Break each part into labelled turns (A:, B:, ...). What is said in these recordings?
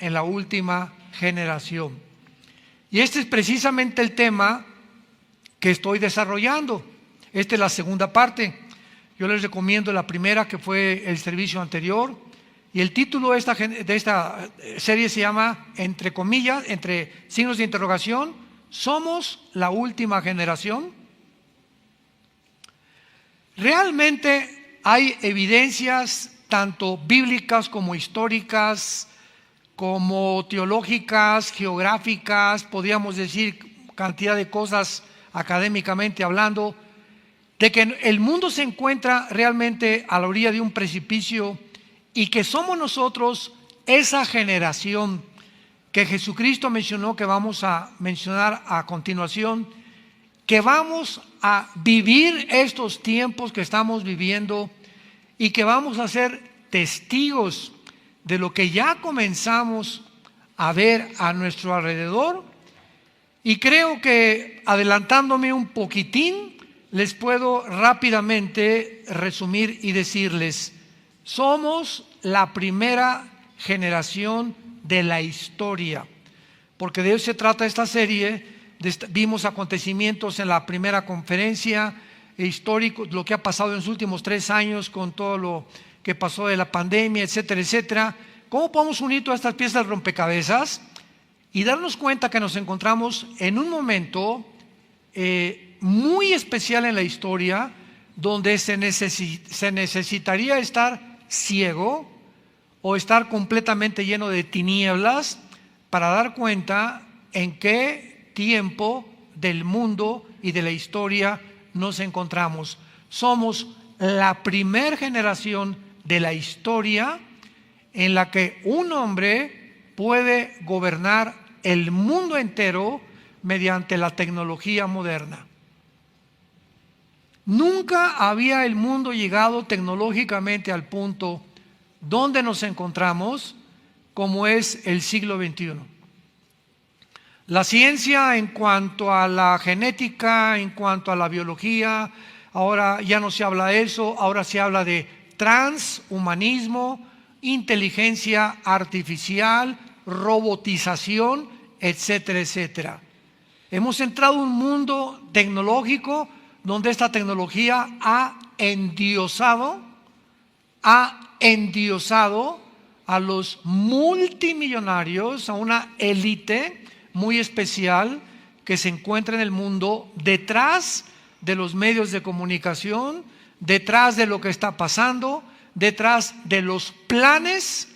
A: en la última generación. Y este es precisamente el tema que estoy desarrollando. Esta es la segunda parte. Yo les recomiendo la primera, que fue el servicio anterior. Y el título de esta serie se llama, entre comillas, entre signos de interrogación, ¿somos la última generación? Realmente hay evidencias tanto bíblicas como históricas, como teológicas, geográficas, podríamos decir cantidad de cosas académicamente hablando, de que el mundo se encuentra realmente a la orilla de un precipicio y que somos nosotros esa generación que Jesucristo mencionó, que vamos a mencionar a continuación, que vamos a vivir estos tiempos que estamos viviendo y que vamos a ser testigos de lo que ya comenzamos a ver a nuestro alrededor. Y creo que, adelantándome un poquitín, les puedo rápidamente resumir y decirles: somos la primera generación de la historia, porque de eso se trata esta serie. Vimos acontecimientos en la primera conferencia histórica, lo que ha pasado en los últimos 3 años con todo lo que pasó de la pandemia, etcétera, etcétera. ¿Cómo podemos unir todas estas piezas de rompecabezas y darnos cuenta que nos encontramos en un momento muy especial en la historia, donde se necesitaría estar ciego o estar completamente lleno de tinieblas para dar cuenta en qué tiempo del mundo y de la historia nos encontramos? Somos la primer generación de la historia en la que un hombre puede gobernar el mundo entero mediante la tecnología moderna. Nunca había el mundo llegado tecnológicamente al punto donde nos encontramos como es el siglo XXI. La ciencia en cuanto a la genética, en cuanto a la biología, ahora ya no se habla de eso, ahora se habla de transhumanismo, inteligencia artificial, robotización, etcétera, etcétera. Hemos entrado en un mundo tecnológico donde esta tecnología ha endiosado a los multimillonarios, a una élite muy especial que se encuentra en el mundo detrás de los medios de comunicación, detrás de lo que está pasando, detrás de los planes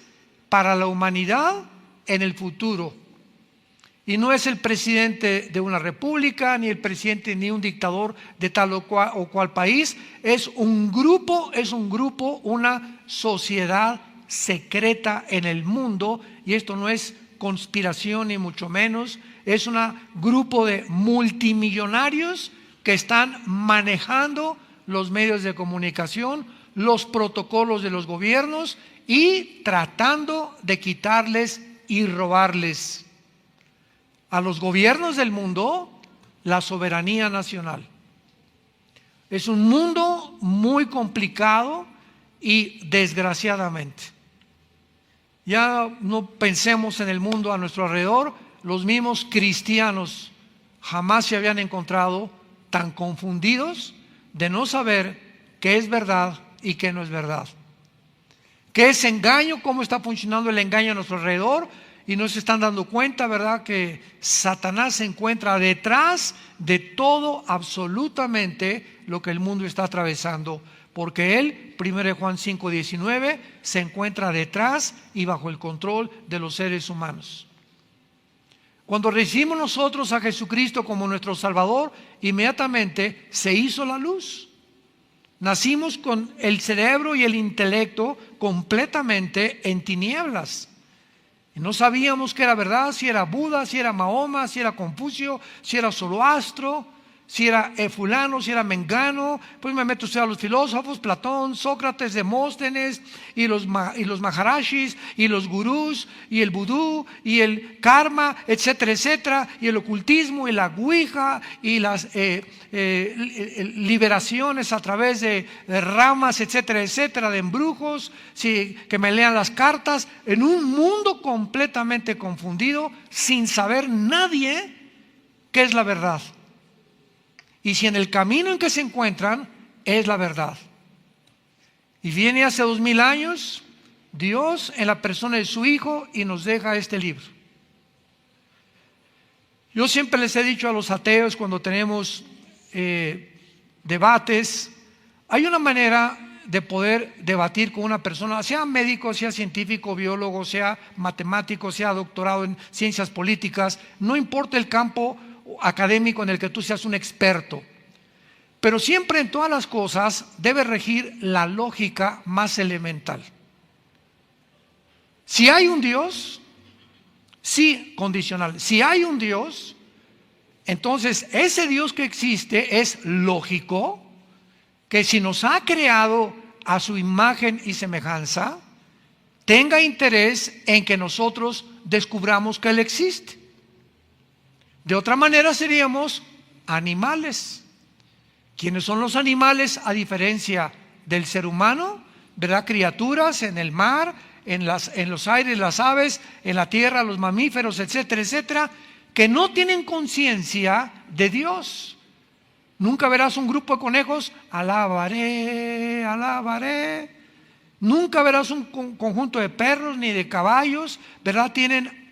A: para la humanidad en el futuro. Y no es el presidente de una república, ni el presidente ni un dictador de tal o cual país, es un grupo, una sociedad secreta en el mundo, y esto no es conspiración ni mucho menos, es un grupo de multimillonarios que están manejando los medios de comunicación, los protocolos de los gobiernos y tratando de quitarles y robarles a los gobiernos del mundo la soberanía nacional. Es un mundo muy complicado y desgraciadamente, ya no pensemos en el mundo a nuestro alrededor, los mismos cristianos jamás se habían encontrado tan confundidos de no saber qué es verdad y qué no es verdad. ¿Qué es engaño? ¿Cómo está funcionando el engaño a nuestro alrededor? Y no se están dando cuenta, ¿verdad?, que Satanás se encuentra detrás de todo, absolutamente lo que el mundo está atravesando, porque él, 1 Juan 5:19, se encuentra detrás y bajo el control de los seres humanos. Cuando recibimos nosotros a Jesucristo como nuestro Salvador, inmediatamente se hizo la luz. Nacimos con el cerebro y el intelecto completamente en tinieblas. Y no sabíamos qué era verdad, si era Buda, si era Mahoma, si era Confucio, si era Zoroastro, si era fulano, si era mengano. Pues me meto usted a los filósofos, Platón, Sócrates, Demóstenes, y los maharashis, y los gurús, y el vudú, y el karma, etcétera, etcétera, y el ocultismo, y la ouija, y las liberaciones a través de ramas, etcétera, etcétera, de embrujos, sí, que me lean las cartas, en un mundo completamente confundido, sin saber nadie qué es la verdad. Y si en el camino en que se encuentran es la verdad. Y viene hace 2000 años Dios en la persona de su Hijo y nos deja este libro. Yo siempre les he dicho a los ateos cuando tenemos debates, hay una manera de poder debatir con una persona, sea médico, sea científico, biólogo, sea matemático, sea doctorado en ciencias políticas, no importa el campo académico en el que tú seas un experto, pero siempre en todas las cosas debe regir la lógica más elemental. Si hay un Dios, sí, condicional, si hay un Dios, entonces ese Dios que existe es lógico que si nos ha creado a su imagen y semejanza, tenga interés en que nosotros descubramos que Él existe. De otra manera seríamos animales. ¿Quiénes son los animales a diferencia del ser humano? ¿Verdad? Criaturas en el mar, en los aires, las aves, en la tierra, los mamíferos, etcétera, etcétera, que no tienen conciencia de Dios. Nunca verás un grupo de conejos, alabaré, alabaré. Nunca verás un conjunto de perros ni de caballos, ¿verdad? Tienen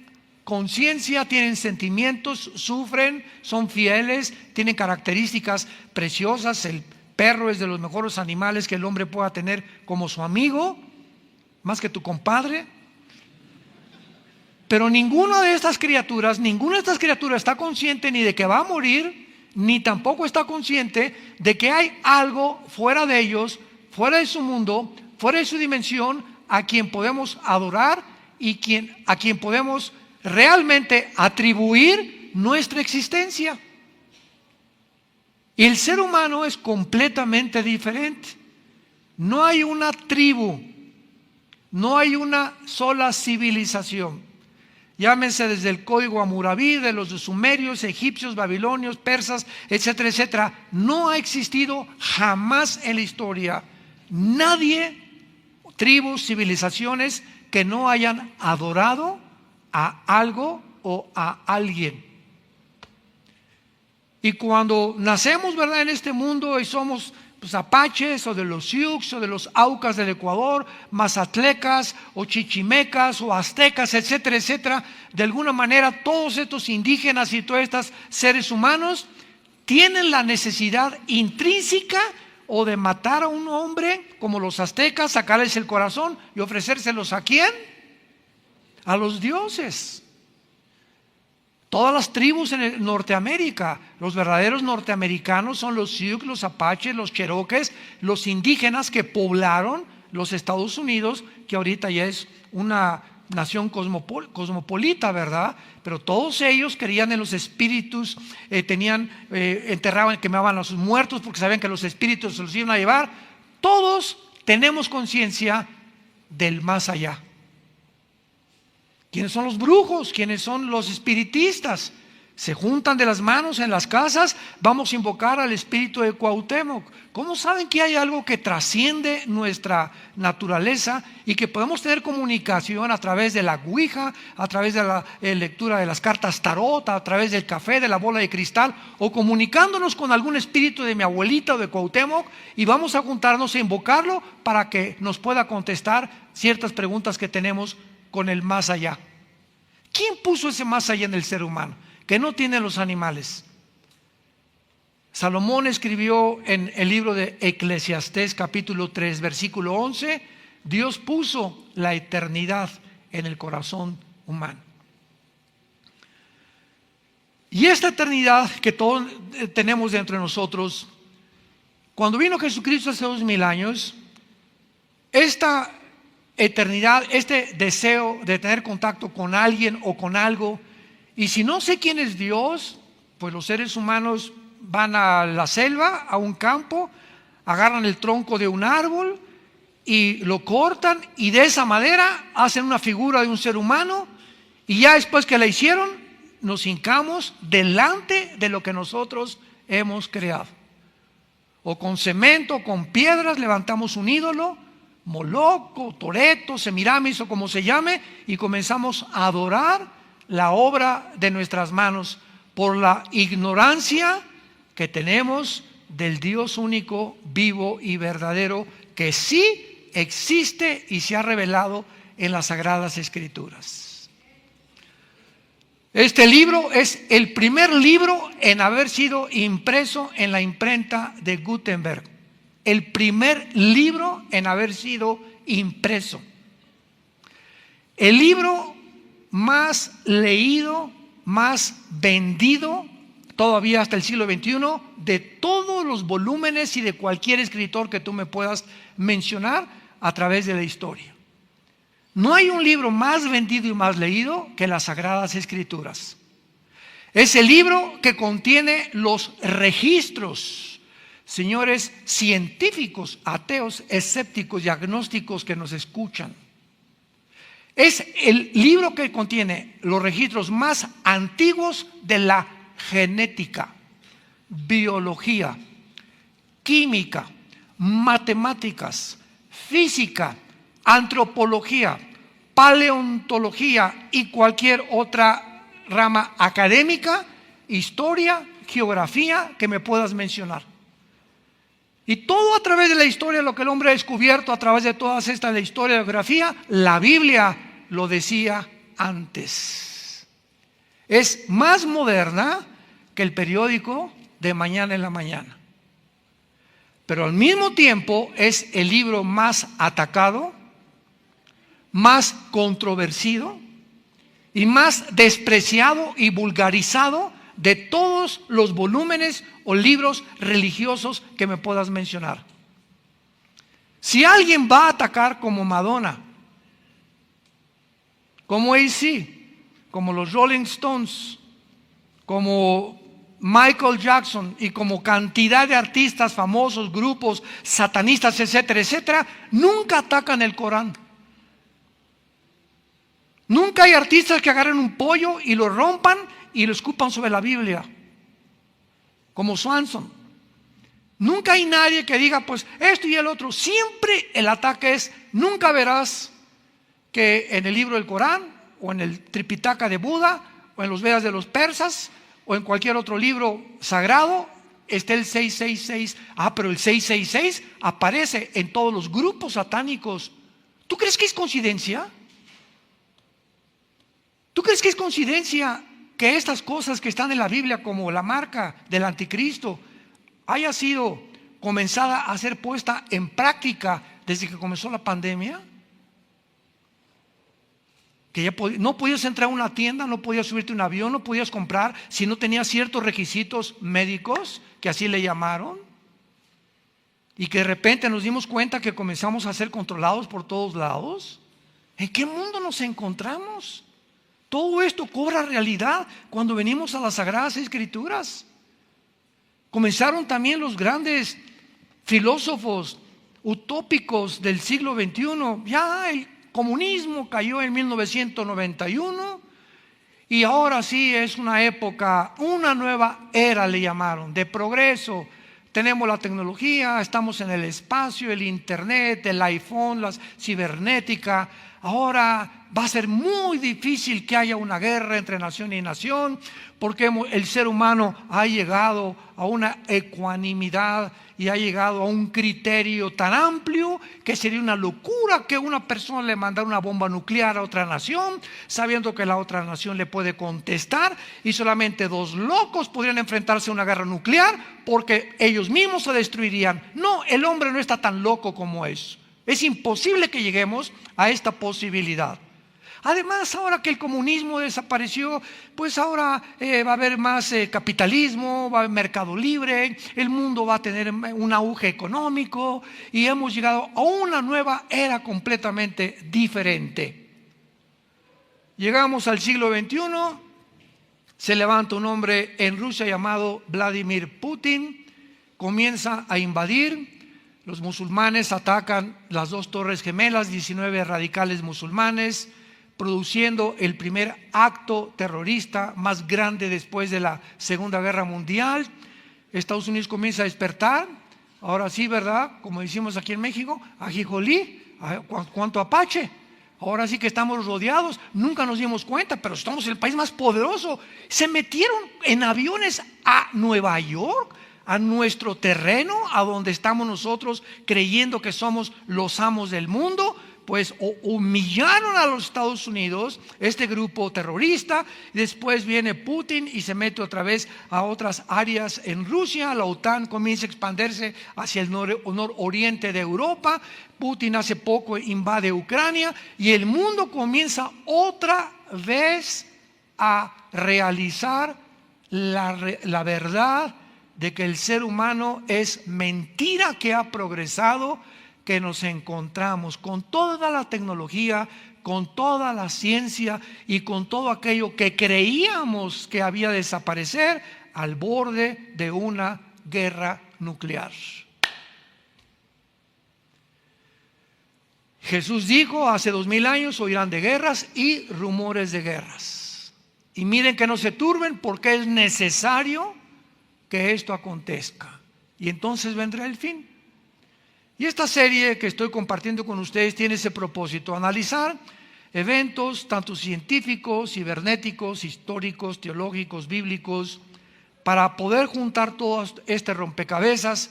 A: conciencia, tienen sentimientos, sufren, son fieles, tienen características preciosas. El perro es de los mejores animales que el hombre pueda tener como su amigo, más que tu compadre. Pero ninguna de estas criaturas está consciente ni de que va a morir, ni tampoco está consciente de que hay algo fuera de ellos, fuera de su mundo, fuera de su dimensión, a quien podemos adorar y a quien podemos realmente atribuir nuestra existencia. Y el ser humano es completamente diferente. No hay una tribu, no hay una sola civilización. Llámense desde el código Hammurabi, de los sumerios, egipcios, babilonios, persas, etcétera, etcétera. No ha existido jamás en la historia nadie, tribus, civilizaciones que no hayan adorado a algo o a alguien. Y cuando nacemos, ¿verdad?, en este mundo y somos apaches o de los Sioux o de los Aucas del Ecuador, mazatlecas o chichimecas o aztecas, etcétera, etcétera, de alguna manera todos estos indígenas y todos estos seres humanos tienen la necesidad intrínseca o de matar a un hombre como los aztecas, sacarles el corazón y ofrecérselos ¿a quién? A los dioses. Todas las tribus en Norteamérica, los verdaderos norteamericanos son los Sioux, los apaches, los cherokees, los indígenas que poblaron los Estados Unidos, que ahorita ya es una nación cosmopolita, ¿verdad? Pero todos ellos creían en los espíritus, enterraban, quemaban a sus muertos porque sabían que los espíritus se los iban a llevar. Todos tenemos conciencia del más allá. ¿Quiénes son los brujos? ¿Quiénes son los espiritistas? Se juntan de las manos en las casas, vamos a invocar al espíritu de Cuauhtémoc. ¿Cómo saben que hay algo que trasciende nuestra naturaleza y que podemos tener comunicación a través de la ouija, a través de la lectura de las cartas tarot, a través del café, de la bola de cristal, o comunicándonos con algún espíritu de mi abuelita o de Cuauhtémoc, y vamos a juntarnos a invocarlo para que nos pueda contestar ciertas preguntas que tenemos con el más allá? ¿Quién puso ese más allá en el ser humano que no tienen los animales? Salomón escribió en el libro de Eclesiastés capítulo 3 versículo 11: Dios puso la eternidad en el corazón humano. Y esta eternidad que todos tenemos dentro de nosotros, cuando vino Jesucristo hace 2000 años, esta eternidad, este deseo de tener contacto con alguien o con algo, y si no sé quién es Dios, pues los seres humanos van a la selva, a un campo, agarran el tronco de un árbol y lo cortan, y de esa madera hacen una figura de un ser humano, y ya después que la hicieron, nos hincamos delante de lo que nosotros hemos creado. O con cemento, o con piedras, levantamos un ídolo, Moloc, Toreto, Semiramis o como se llame, y comenzamos a adorar la obra de nuestras manos por la ignorancia que tenemos del Dios único, vivo y verdadero, que sí existe y se ha revelado en las Sagradas Escrituras. Este libro es el primer libro en haber sido impreso en la imprenta de Gutenberg. El primer libro en haber sido impreso. El libro más leído, más vendido, todavía hasta el siglo XXI, de todos los volúmenes y de cualquier escritor que tú me puedas mencionar a través de la historia. No hay un libro más vendido y más leído que las Sagradas Escrituras. Es el libro que contiene los registros, señores científicos, ateos, escépticos y agnósticos que nos escuchan. Es el libro que contiene los registros más antiguos de la genética, biología, química, matemáticas, física, antropología, paleontología y cualquier otra rama académica, historia, geografía que me puedas mencionar. Y todo a través de la historia, lo que el hombre ha descubierto a través de todas estas de historia y geografía, la Biblia lo decía antes. Es más moderna que el periódico de mañana en la mañana. Pero al mismo tiempo es el libro más atacado, más controvertido y más despreciado y vulgarizado de todos los volúmenes o libros religiosos que me puedas mencionar. Si alguien va a atacar como Madonna, como AC, como los Rolling Stones, como Michael Jackson y como cantidad de artistas famosos, grupos satanistas, etcétera, etcétera, nunca atacan el Corán. Nunca hay artistas que agarren un pollo y lo rompan y lo escupan sobre la Biblia, como Swanson. Nunca hay nadie que diga pues esto y el otro. Siempre el ataque es, nunca verás que en el libro del Corán o en el Tripitaka de Buda o en los Vedas de los persas o en cualquier otro libro sagrado esté el 666. Pero el 666 aparece en todos los grupos satánicos. ¿Tú crees que es coincidencia? ¿Tú crees que es coincidencia que estas cosas que están en la Biblia, como la marca del anticristo, haya sido comenzada a ser puesta en práctica desde que comenzó la pandemia? Que ya no podías entrar a una tienda, no podías subirte a un avión, no podías comprar si no tenías ciertos requisitos médicos, que así le llamaron, y que de repente nos dimos cuenta que comenzamos a ser controlados por todos lados. ¿En qué mundo nos encontramos? Todo esto cobra realidad cuando venimos a las Sagradas Escrituras. Comenzaron también los grandes filósofos utópicos del siglo XXI. Ya el comunismo cayó en 1991 y ahora sí es una época, una nueva era le llamaron, de progreso. Tenemos la tecnología, estamos en el espacio, el internet, el iPhone, la cibernética. Ahora va a ser muy difícil que haya una guerra entre nación y nación, porque el ser humano ha llegado a una ecuanimidad y ha llegado a un criterio tan amplio que sería una locura que una persona le mandara una bomba nuclear a otra nación, sabiendo que la otra nación le puede contestar, y solamente dos locos podrían enfrentarse a una guerra nuclear porque ellos mismos se destruirían. No, el hombre no está tan loco como eso. Es imposible que lleguemos a esta posibilidad. Además, ahora que el comunismo desapareció, pues ahora va a haber más capitalismo, va a haber mercado libre, el mundo va a tener un auge económico y hemos llegado a una nueva era completamente diferente. Llegamos al siglo XXI, Se levanta un hombre en Rusia llamado Vladimir Putin, comienza a invadir. Los musulmanes atacan las dos torres gemelas, 19 radicales musulmanes, produciendo el primer acto terrorista más grande después de la Segunda Guerra Mundial. Estados Unidos comienza a despertar. Ahora sí, ¿verdad? Como decimos aquí en México, ajijolí, cuánto apache. Ahora sí que estamos rodeados, nunca nos dimos cuenta, pero estamos en el país más poderoso. Se metieron en aviones a Nueva York, a nuestro terreno, a donde estamos nosotros creyendo que somos los amos del mundo. Pues humillaron a los Estados Unidos, este grupo terrorista. Después viene Putin y se mete otra vez a otras áreas en Rusia. La OTAN comienza a expandirse hacia el nororiente de Europa. Putin hace poco invade Ucrania y el mundo comienza otra vez a realizar la verdad de que el ser humano es mentira que ha progresado, que nos encontramos con toda la tecnología, con toda la ciencia y con todo aquello que creíamos que había de desaparecer al borde de una guerra nuclear. Jesús dijo hace 2000 años: oirán de guerras y rumores de guerras. Y miren que no se turben, porque es necesario que esto acontezca. Y entonces vendrá el fin. Y esta serie que estoy compartiendo con ustedes tiene ese propósito: analizar eventos tanto científicos, cibernéticos, históricos, teológicos, bíblicos, para poder juntar todo este rompecabezas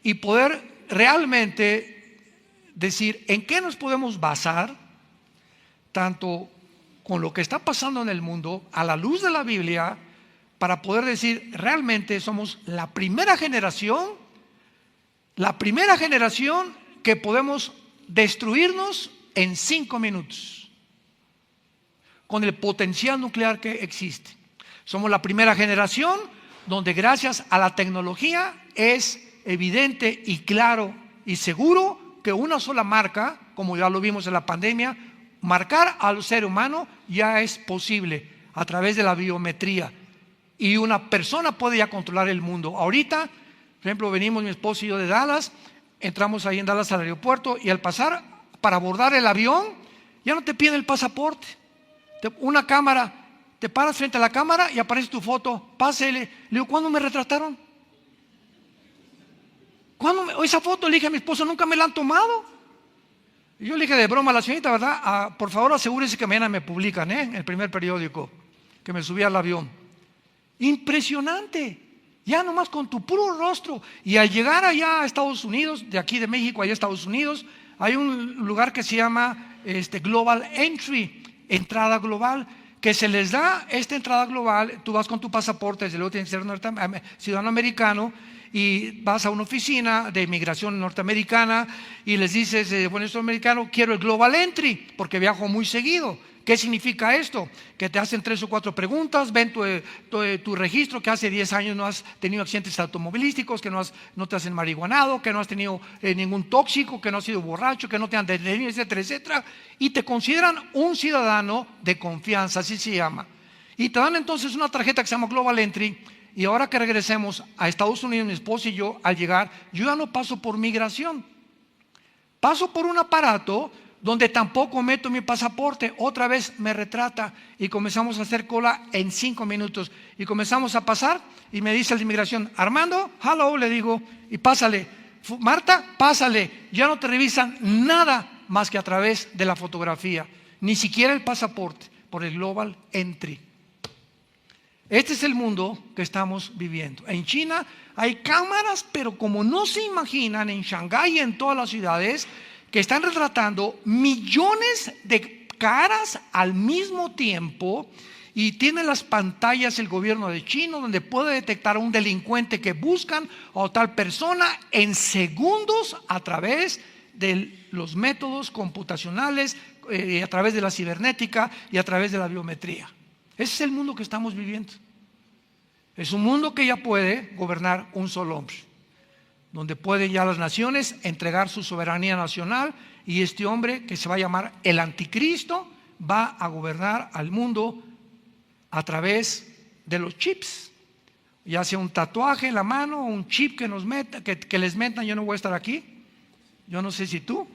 A: y poder realmente decir en qué nos podemos basar, tanto con lo que está pasando en el mundo a la luz de la Biblia, para poder decir realmente somos la primera generación que podemos destruirnos en 5 minutos con el potencial nuclear que existe. Somos la primera generación donde gracias a la tecnología es evidente y claro y seguro que una sola marca, como ya lo vimos en la pandemia, marcar al ser humano ya es posible a través de la biometría, y una persona puede ya controlar el mundo. Ahorita, por ejemplo, venimos mi esposo y yo de Dallas, entramos ahí en Dallas al aeropuerto, y al pasar para abordar el avión ya no te piden el pasaporte. Una cámara, te paras frente a la cámara y aparece tu foto, pásele. Le digo: ¿cuándo me retrataron? Esa foto, le dije a mi esposo, nunca me la han tomado. Y yo le dije de broma a la señorita, ¿verdad? Por favor, asegúrese que mañana me publican, en el primer periódico, que me subí al avión. Impresionante, ya nomás con tu puro rostro. Y al llegar allá a Estados Unidos, de aquí de México allá a Estados Unidos, hay un lugar que se llama Global Entry, entrada global, que se les da esta entrada global. Tú vas con tu pasaporte, desde luego tienes que ser ciudadano americano, y vas a una oficina de inmigración norteamericana y les dices: bueno, soy americano, quiero el Global Entry porque viajo muy seguido. ¿Qué significa esto? Que te hacen 3 o 4 preguntas, ven tu registro, que hace 10 años no has tenido accidentes automovilísticos, que no te has marihuanado, que no has tenido ningún tóxico, que no has sido borracho, que no te han detenido, etcétera, etcétera. Y te consideran un ciudadano de confianza, así se llama. Y te dan entonces una tarjeta que se llama Global Entry. Y ahora que regresemos a Estados Unidos, mi esposo y yo, al llegar, yo ya no paso por migración. Paso por un aparato donde tampoco meto mi pasaporte. Otra vez me retrata y comenzamos a hacer cola en 5 minutos. Y comenzamos a pasar y me dice el de inmigración: Armando, hello, le digo, y pásale. Marta, pásale. Ya no te revisan nada más que a través de la fotografía, ni siquiera el pasaporte, por el Global Entry. Este es el mundo que estamos viviendo. En China hay cámaras, pero como no se imaginan, en Shanghái y en todas las ciudades, que están retratando millones de caras al mismo tiempo, y tiene las pantallas el gobierno de China donde puede detectar a un delincuente que buscan a tal persona en segundos a través de los métodos computacionales, a través de la cibernética y a través de la biometría. Ese es el mundo que estamos viviendo. Es un mundo que ya puede gobernar un solo hombre, donde pueden ya las naciones entregar su soberanía nacional, y este hombre, que se va a llamar el anticristo, va a gobernar al mundo a través de los chips, ya sea un tatuaje en la mano o un chip que nos meta, que les metan. Yo no voy a estar aquí, yo no sé si tú,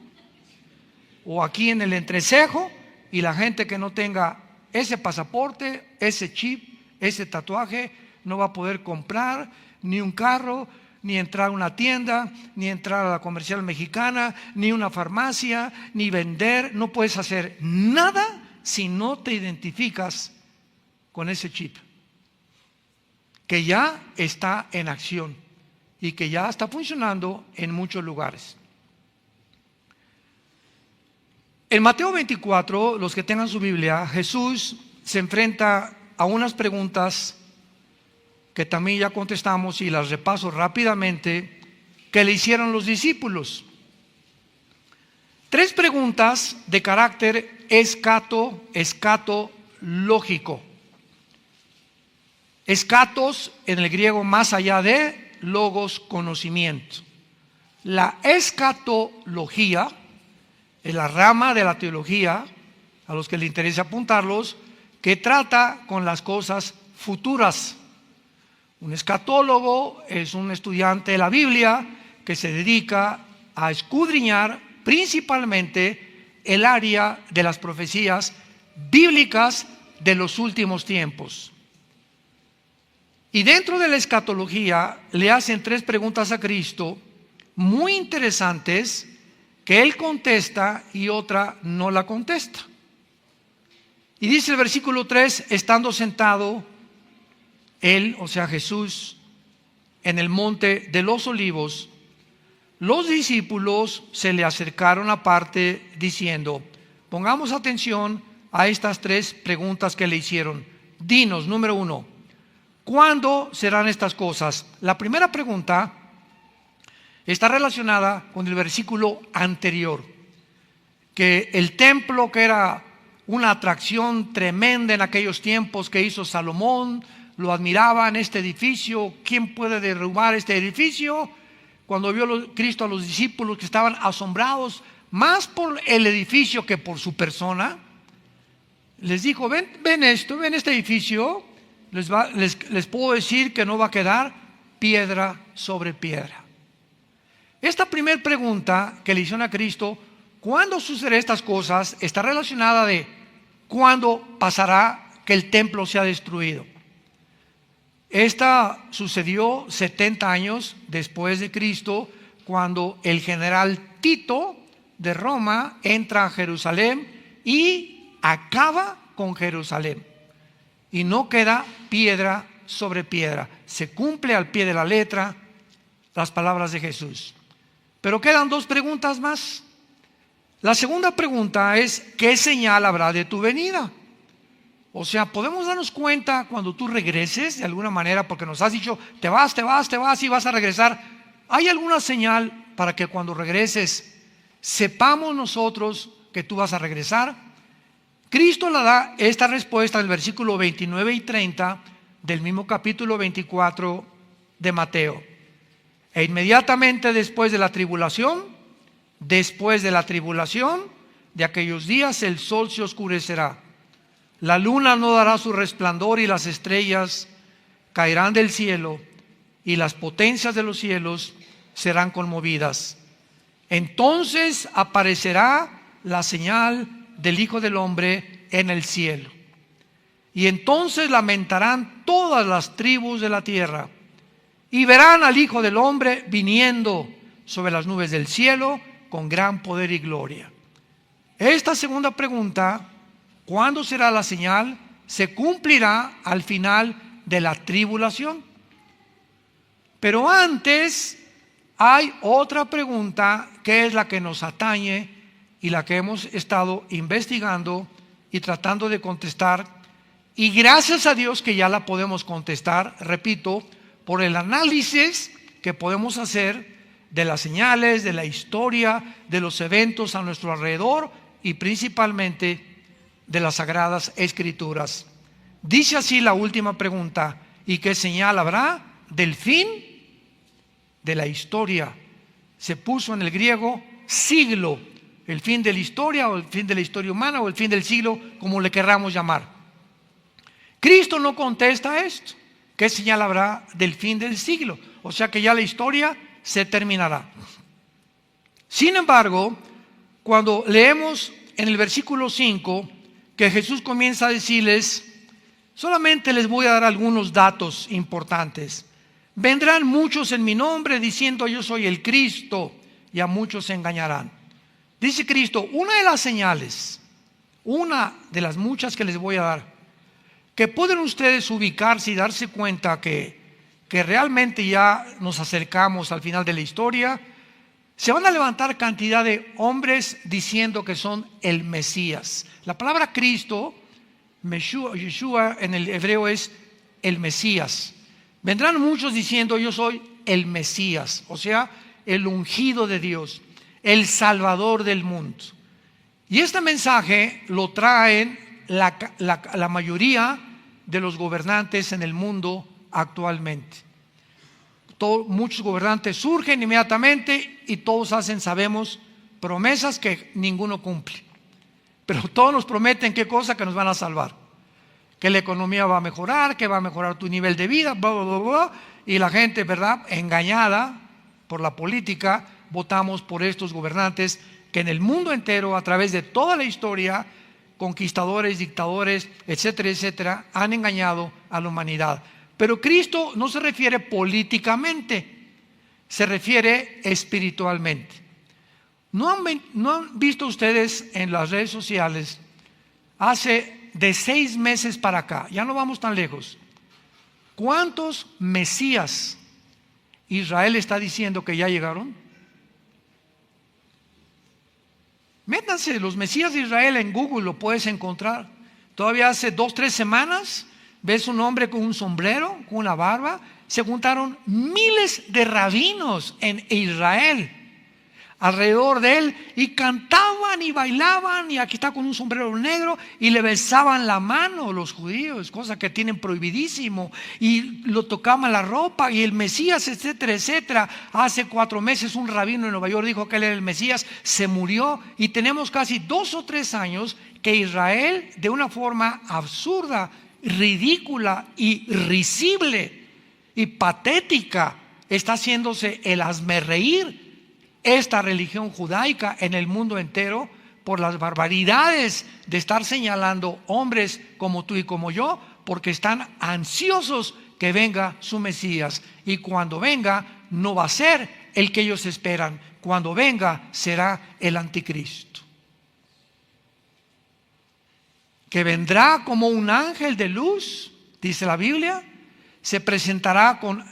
A: o aquí en el entrecejo, y la gente que no tenga ese pasaporte, ese chip, ese tatuaje, no va a poder comprar ni un carro, ni entrar a una tienda, ni entrar a la comercial mexicana, ni una farmacia, ni vender. No puedes hacer nada si no te identificas con ese chip, que ya está en acción y que ya está funcionando en muchos lugares. En Mateo 24, los que tengan su Biblia, Jesús se enfrenta a unas preguntas que también ya contestamos y las repaso rápidamente, que le hicieron los discípulos. 3 preguntas de carácter escatológico. Escatos en el griego, más allá de, logos, conocimiento. La escatología es la rama de la teología, a los que les interesa apuntarlos, que trata con las cosas futuras. Un escatólogo es un estudiante de la Biblia que se dedica a escudriñar principalmente el área de las profecías bíblicas de los últimos tiempos. Y dentro de la escatología le hacen 3 preguntas a Cristo muy interesantes que Él contesta y otra no la contesta. Y dice el versículo 3, estando sentado Él, o sea Jesús, en el monte de los olivos, los discípulos se le acercaron aparte diciendo: pongamos atención a estas 3 preguntas que le hicieron. Dinos, número 1, ¿cuándo serán estas cosas? La primera pregunta está relacionada con el versículo anterior, que el templo, que era una atracción tremenda en aquellos tiempos que hizo Salomón, lo admiraban, este edificio. ¿Quién puede derrumbar este edificio? Cuando vio Cristo a los discípulos que estaban asombrados más por el edificio que por su persona, les dijo: ven este edificio, les puedo decir que no va a quedar piedra sobre piedra. Esta primera pregunta que le hicieron a Cristo, ¿cuándo sucederán estas cosas?, está relacionada de cuándo pasará que el templo sea destruido. Esta sucedió 70 años después de Cristo, cuando el general Tito de Roma entra a Jerusalén y acaba con Jerusalén. Y no queda piedra sobre piedra. Se cumple al pie de la letra las palabras de Jesús. Pero quedan 2 preguntas más. La segunda pregunta es: ¿qué señal habrá de tu venida? O sea, podemos darnos cuenta cuando tú regreses de alguna manera, porque nos has dicho te vas y vas a regresar. ¿Hay alguna señal para que cuando regreses sepamos nosotros que tú vas a regresar? Cristo le da esta respuesta en el versículo 29 y 30 del mismo capítulo 24 de Mateo. E inmediatamente después de la tribulación de aquellos días, el sol se oscurecerá, la luna no dará su resplandor y las estrellas caerán del cielo y las potencias de los cielos serán conmovidas. Entonces aparecerá la señal del Hijo del Hombre en el cielo. Y entonces lamentarán todas las tribus de la tierra y verán al Hijo del Hombre viniendo sobre las nubes del cielo con gran poder y gloria. Esta segunda pregunta, ¿cuándo será la señal?, se cumplirá al final de la tribulación. Pero antes hay otra pregunta que es la que nos atañe y la que hemos estado investigando y tratando de contestar, y gracias a Dios que ya la podemos contestar, repito, por el análisis que podemos hacer de las señales, de la historia, de los eventos a nuestro alrededor y principalmente de las Sagradas Escrituras. Dice así la última pregunta: ¿y qué señal habrá del fin de la historia? Se puso en el griego siglo, el fin de la historia o el fin de la historia humana o el fin del siglo, como le querramos llamar. Cristo no contesta esto. ¿Qué señal habrá del fin del siglo? O sea que ya la historia se terminará. Sin embargo, cuando leemos en el versículo 5 que Jesús comienza a decirles, solamente les voy a dar algunos datos importantes. Vendrán muchos en mi nombre diciendo yo soy el Cristo, y a muchos se engañarán. Dice Cristo, una de las señales, una de las muchas que les voy a dar, que pueden ustedes ubicarse y darse cuenta que realmente ya nos acercamos al final de la historia. Se van a levantar cantidad de hombres diciendo que son el Mesías. La palabra Cristo, Yeshua en el hebreo es el Mesías. Vendrán muchos diciendo yo soy el Mesías, o sea, el ungido de Dios, el Salvador del mundo. Y este mensaje lo traen la mayoría de los gobernantes en el mundo actualmente. Muchos gobernantes surgen inmediatamente y todos hacen, sabemos, promesas que ninguno cumple. Pero todos nos prometen qué cosa, que nos van a salvar, que la economía va a mejorar, que va a mejorar tu nivel de vida, bla, bla, bla, bla. Y la gente, ¿verdad?, engañada por la política, votamos por estos gobernantes que en el mundo entero, a través de toda la historia, conquistadores, dictadores, etcétera, etcétera, han engañado a la humanidad. Pero Cristo no se refiere políticamente, se refiere espiritualmente. ¿No han visto ustedes en las redes sociales, hace de 6 meses para acá, ya no vamos tan lejos, cuántos mesías Israel está diciendo que ya llegaron? Métanse los Mesías de Israel en Google, lo puedes encontrar. Todavía hace 2, 3 semanas ves un hombre con un sombrero, con una barba. Se juntaron miles de rabinos en Israel alrededor de él y cantaban y bailaban, y aquí está con un sombrero negro, y le besaban la mano los judíos, cosa que tienen prohibidísimo, y lo tocaban la ropa, y el Mesías, etcétera, etcétera. Hace 4 meses un rabino en Nueva York dijo que él era el Mesías, se murió, y tenemos casi 2 o 3 años que Israel, de una forma absurda, ridícula y risible y patética, está haciéndose el hazmerreír esta religión judaica en el mundo entero por las barbaridades de estar señalando hombres como tú y como yo, porque están ansiosos que venga su Mesías, y cuando venga no va a ser el que ellos esperan, cuando venga será el anticristo, que vendrá como un ángel de luz, dice la Biblia, se presentará con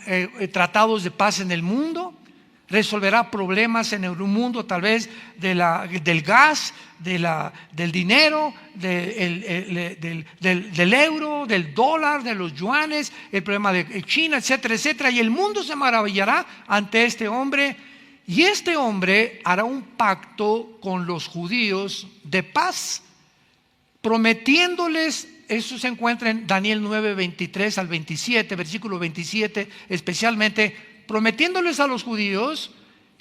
A: tratados de paz en el mundo, resolverá problemas en el mundo, tal vez del gas, del dinero, del euro, del dólar, de los yuanes, el problema de China, etcétera, etcétera. Y el mundo se maravillará ante este hombre, y este hombre hará un pacto con los judíos de paz, prometiéndoles. Eso se encuentra en Daniel 9, 23 al 27, versículo 27 especialmente, prometiéndoles a los judíos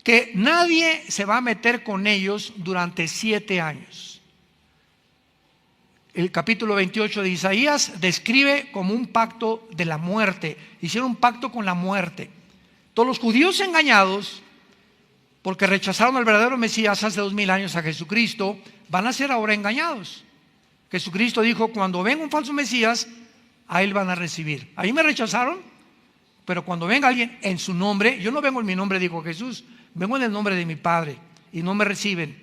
A: que nadie se va a meter con ellos durante 7 años. El capítulo 28 de Isaías describe como un pacto de la muerte. Hicieron un pacto con la muerte. Todos los judíos engañados, porque rechazaron al verdadero Mesías hace 2000 años, a Jesucristo, van a ser ahora engañados. Jesucristo dijo, cuando venga un falso Mesías, a él van a recibir. Ahí me rechazaron, pero cuando venga alguien en su nombre, yo no vengo en mi nombre, dijo Jesús, vengo en el nombre de mi Padre, y no me reciben.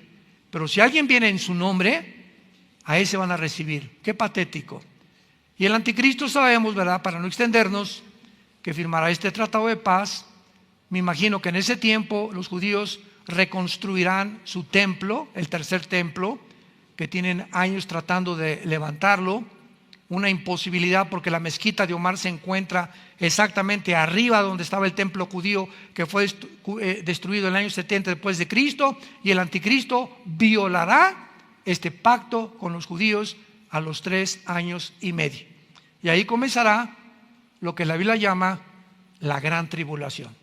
A: Pero si alguien viene en su nombre, a ese van a recibir. Qué patético. Y el anticristo sabemos, ¿verdad?, para no extendernos, que firmará este tratado de paz. Me imagino que en ese tiempo los judíos reconstruirán su templo, el tercer templo, que tienen años tratando de levantarlo, una imposibilidad porque la mezquita de Omar se encuentra exactamente arriba donde estaba el templo judío, que fue destruido en el año 70 después de Cristo, y el anticristo violará este pacto con los judíos a los 3 años y medio, y ahí comenzará lo que la Biblia llama la gran tribulación.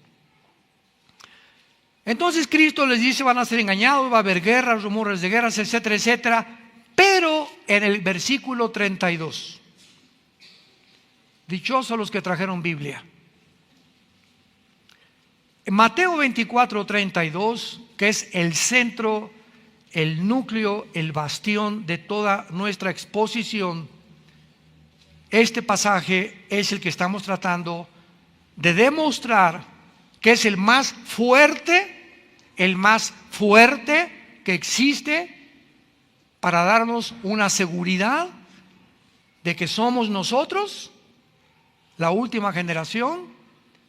A: Entonces Cristo les dice, van a ser engañados, va a haber guerras, rumores de guerras, etcétera, etcétera. Pero en el versículo 32 Dichosos los que trajeron Biblia. En Mateo 24:32, que es el centro, el núcleo, el bastión de toda nuestra exposición, este pasaje es el que estamos tratando de demostrar que es el más fuerte que existe para darnos una seguridad de que somos nosotros, la última generación.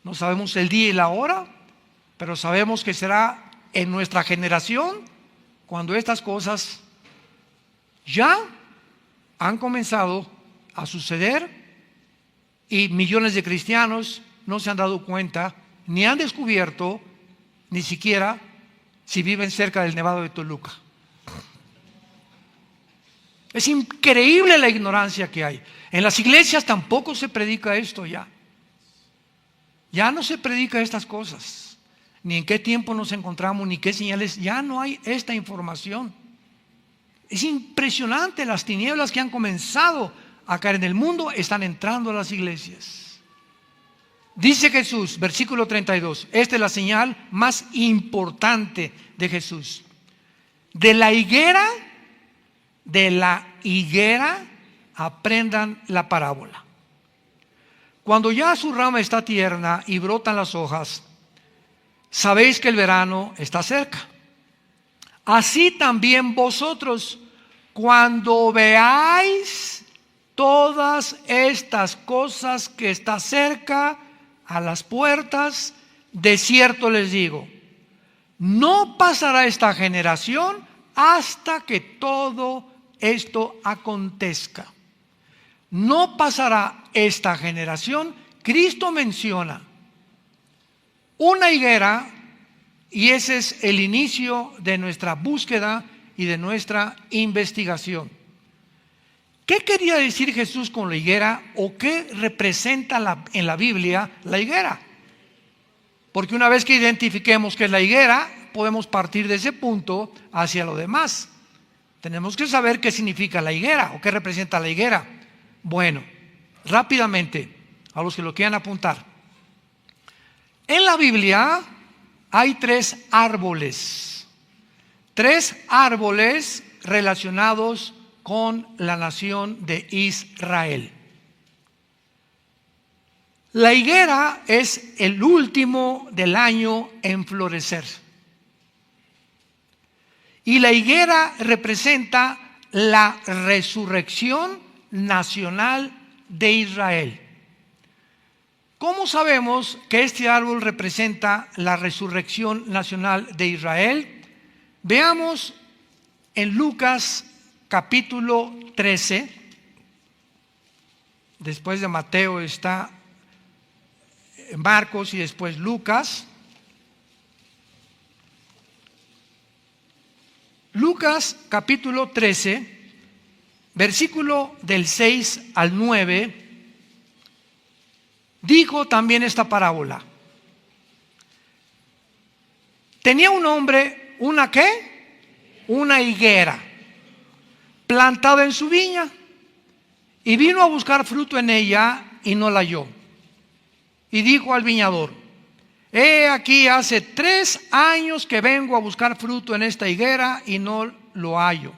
A: No sabemos el día y la hora, pero sabemos que será en nuestra generación cuando estas cosas ya han comenzado a suceder y millones de cristianos no se han dado cuenta ni han descubierto, ni siquiera si viven cerca del Nevado de Toluca. Es increíble la ignorancia que hay. En las iglesias tampoco se predica esto ya. Ya no se predica estas cosas. Ni en qué tiempo nos encontramos, ni qué señales. Ya no hay esta información. Es impresionante las tinieblas que han comenzado a caer en el mundo, están entrando a las iglesias. Dice Jesús, versículo 32, esta es la señal más importante de Jesús. De la higuera aprendan la parábola. Cuando ya su rama está tierna y brotan las hojas, sabéis que el verano está cerca. Así también vosotros, cuando veáis todas estas cosas que está cerca a las puertas, de cierto les digo, no pasará esta generación hasta que todo esto acontezca. No pasará esta generación. Cristo menciona una higuera y ese es el inicio de nuestra búsqueda y de nuestra investigación. ¿Qué quería decir Jesús con la higuera o qué representa en la Biblia la higuera? Porque una vez que identifiquemos qué es la higuera, podemos partir de ese punto hacia lo demás. Tenemos que saber qué significa la higuera o qué representa la higuera. Bueno, rápidamente, a los que lo quieran apuntar. En la Biblia hay tres árboles relacionados con la nación de Israel. La higuera es el último del año en florecer. Y la higuera representa la resurrección nacional de Israel. ¿Cómo sabemos que este árbol representa la resurrección nacional de Israel? Veamos en Lucas capítulo 13. Después de Mateo está Marcos y después Lucas. Lucas capítulo 13, versículo del 6 al 9, dijo también esta parábola. Tenía un hombre, ¿una qué? Una higuera plantada en su viña y vino a buscar fruto en ella y no la halló. Y dijo al viñador: he aquí hace 3 años que vengo a buscar fruto en esta higuera y no lo hallo.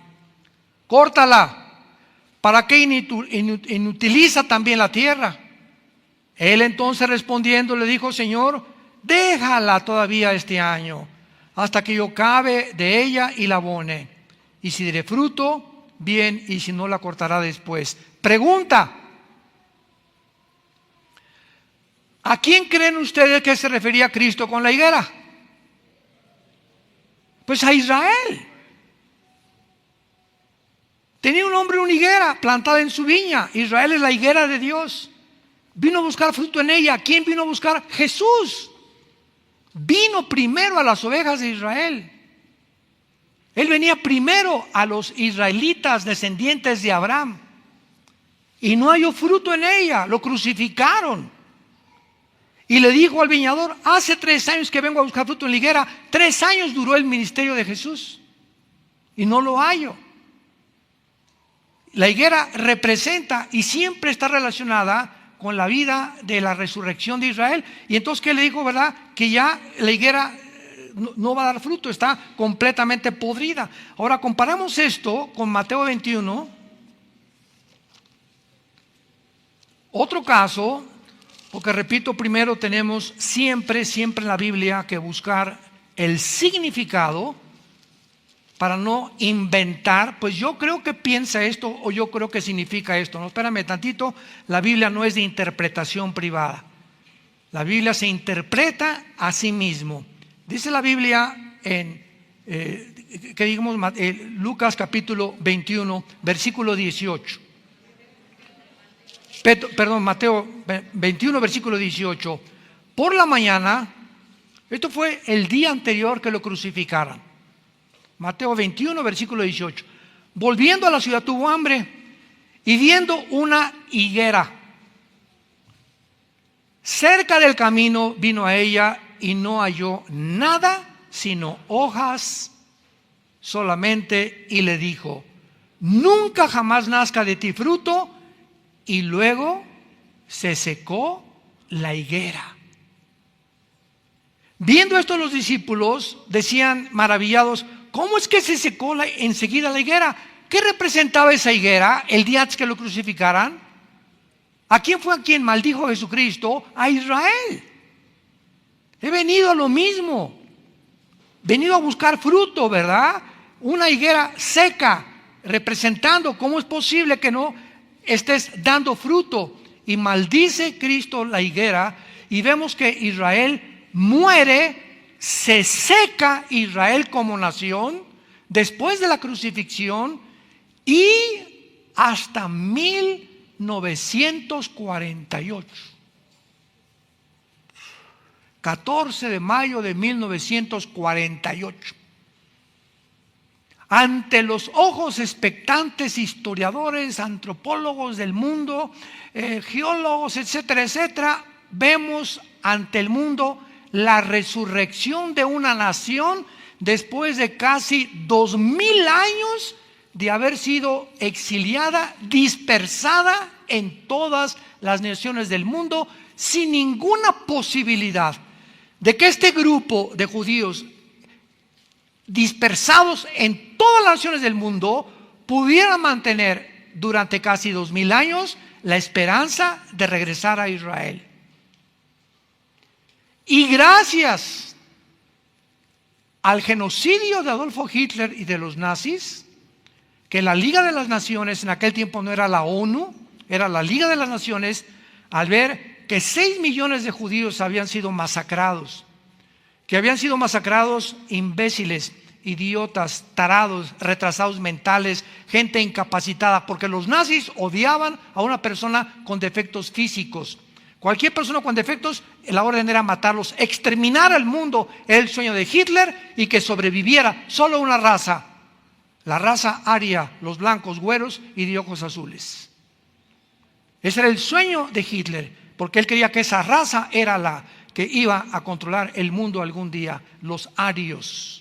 A: Córtala, ¿para qué inutiliza también la tierra? Él entonces respondiendo le dijo: Señor, déjala todavía este año, hasta que yo cabe de ella y la abone. Y si diere fruto, bien, y si no, la cortará después. Pregunta: ¿a quién creen ustedes que se refería Cristo con la higuera? Pues a Israel. Tenía un hombre una higuera plantada en su viña. Israel es la higuera de Dios. Vino a buscar fruto en ella. ¿Quién vino a buscar? Jesús. Vino primero a las ovejas de Israel. Él venía primero a los israelitas descendientes de Abraham. Y no halló fruto en ella. Lo crucificaron. Y le dijo al viñador: hace 3 años que vengo a buscar fruto en la higuera. 3 años duró el ministerio de Jesús y no lo hallo. La higuera representa y siempre está relacionada con la vida de la resurrección de Israel. Y entonces, ¿qué le dijo, verdad? Que ya la higuera no va a dar fruto, está completamente podrida. Ahora comparamos esto con Mateo 21. Otro caso, porque repito, primero tenemos siempre en la Biblia que buscar el significado para no inventar, pues yo creo que piensa esto o yo creo que significa esto. No, espérame tantito, la Biblia no es de interpretación privada. La Biblia se interpreta a sí mismo. Dice la Biblia en Lucas capítulo 21, versículo 18. Mateo 21, versículo 18. Por la mañana, esto fue el día anterior que lo crucificaran. Mateo 21, versículo 18. Volviendo a la ciudad tuvo hambre y viendo una higuera cerca del camino, vino a ella y no halló nada sino hojas solamente, y le dijo: nunca jamás nazca de ti fruto. Y luego se secó la higuera. Viendo esto, los discípulos decían maravillados: ¿cómo es que se secó enseguida la higuera? ¿Qué representaba esa higuera el día antes que lo crucificaran? ¿A quién fue a quien maldijo Jesucristo? A Israel. He venido a lo mismo, venido a buscar fruto, ¿verdad? Una higuera seca, representando cómo es posible que no estés dando fruto. Y maldice Cristo la higuera, y vemos que Israel muere, se seca Israel como nación después de la crucifixión, y hasta 1948, 14 de mayo de 1948, ante los ojos expectantes historiadores, antropólogos del mundo, geólogos, etcétera, etcétera, vemos ante el mundo la resurrección de una nación después de casi 2000 años de haber sido exiliada, dispersada en todas las naciones del mundo, sin ninguna posibilidad de que este grupo de judíos dispersados en todas las naciones del mundo pudieran mantener durante casi 2000 años la esperanza de regresar a Israel. Y gracias al genocidio de Adolfo Hitler y de los nazis, que la Liga de las Naciones, en aquel tiempo no era la ONU, era la Liga de las Naciones, al ver que 6 millones de judíos habían sido masacrados, que habían sido masacrados imbéciles, idiotas, tarados, retrasados mentales, gente incapacitada, porque los nazis odiaban a una persona con defectos físicos. Cualquier persona con defectos, la orden era matarlos, exterminar al mundo. Era el sueño de Hitler, y que sobreviviera solo una raza, la raza aria, los blancos, güeros y de ojos azules. Ese era el sueño de Hitler, porque él quería que esa raza era la que iba a controlar el mundo algún día, los arios.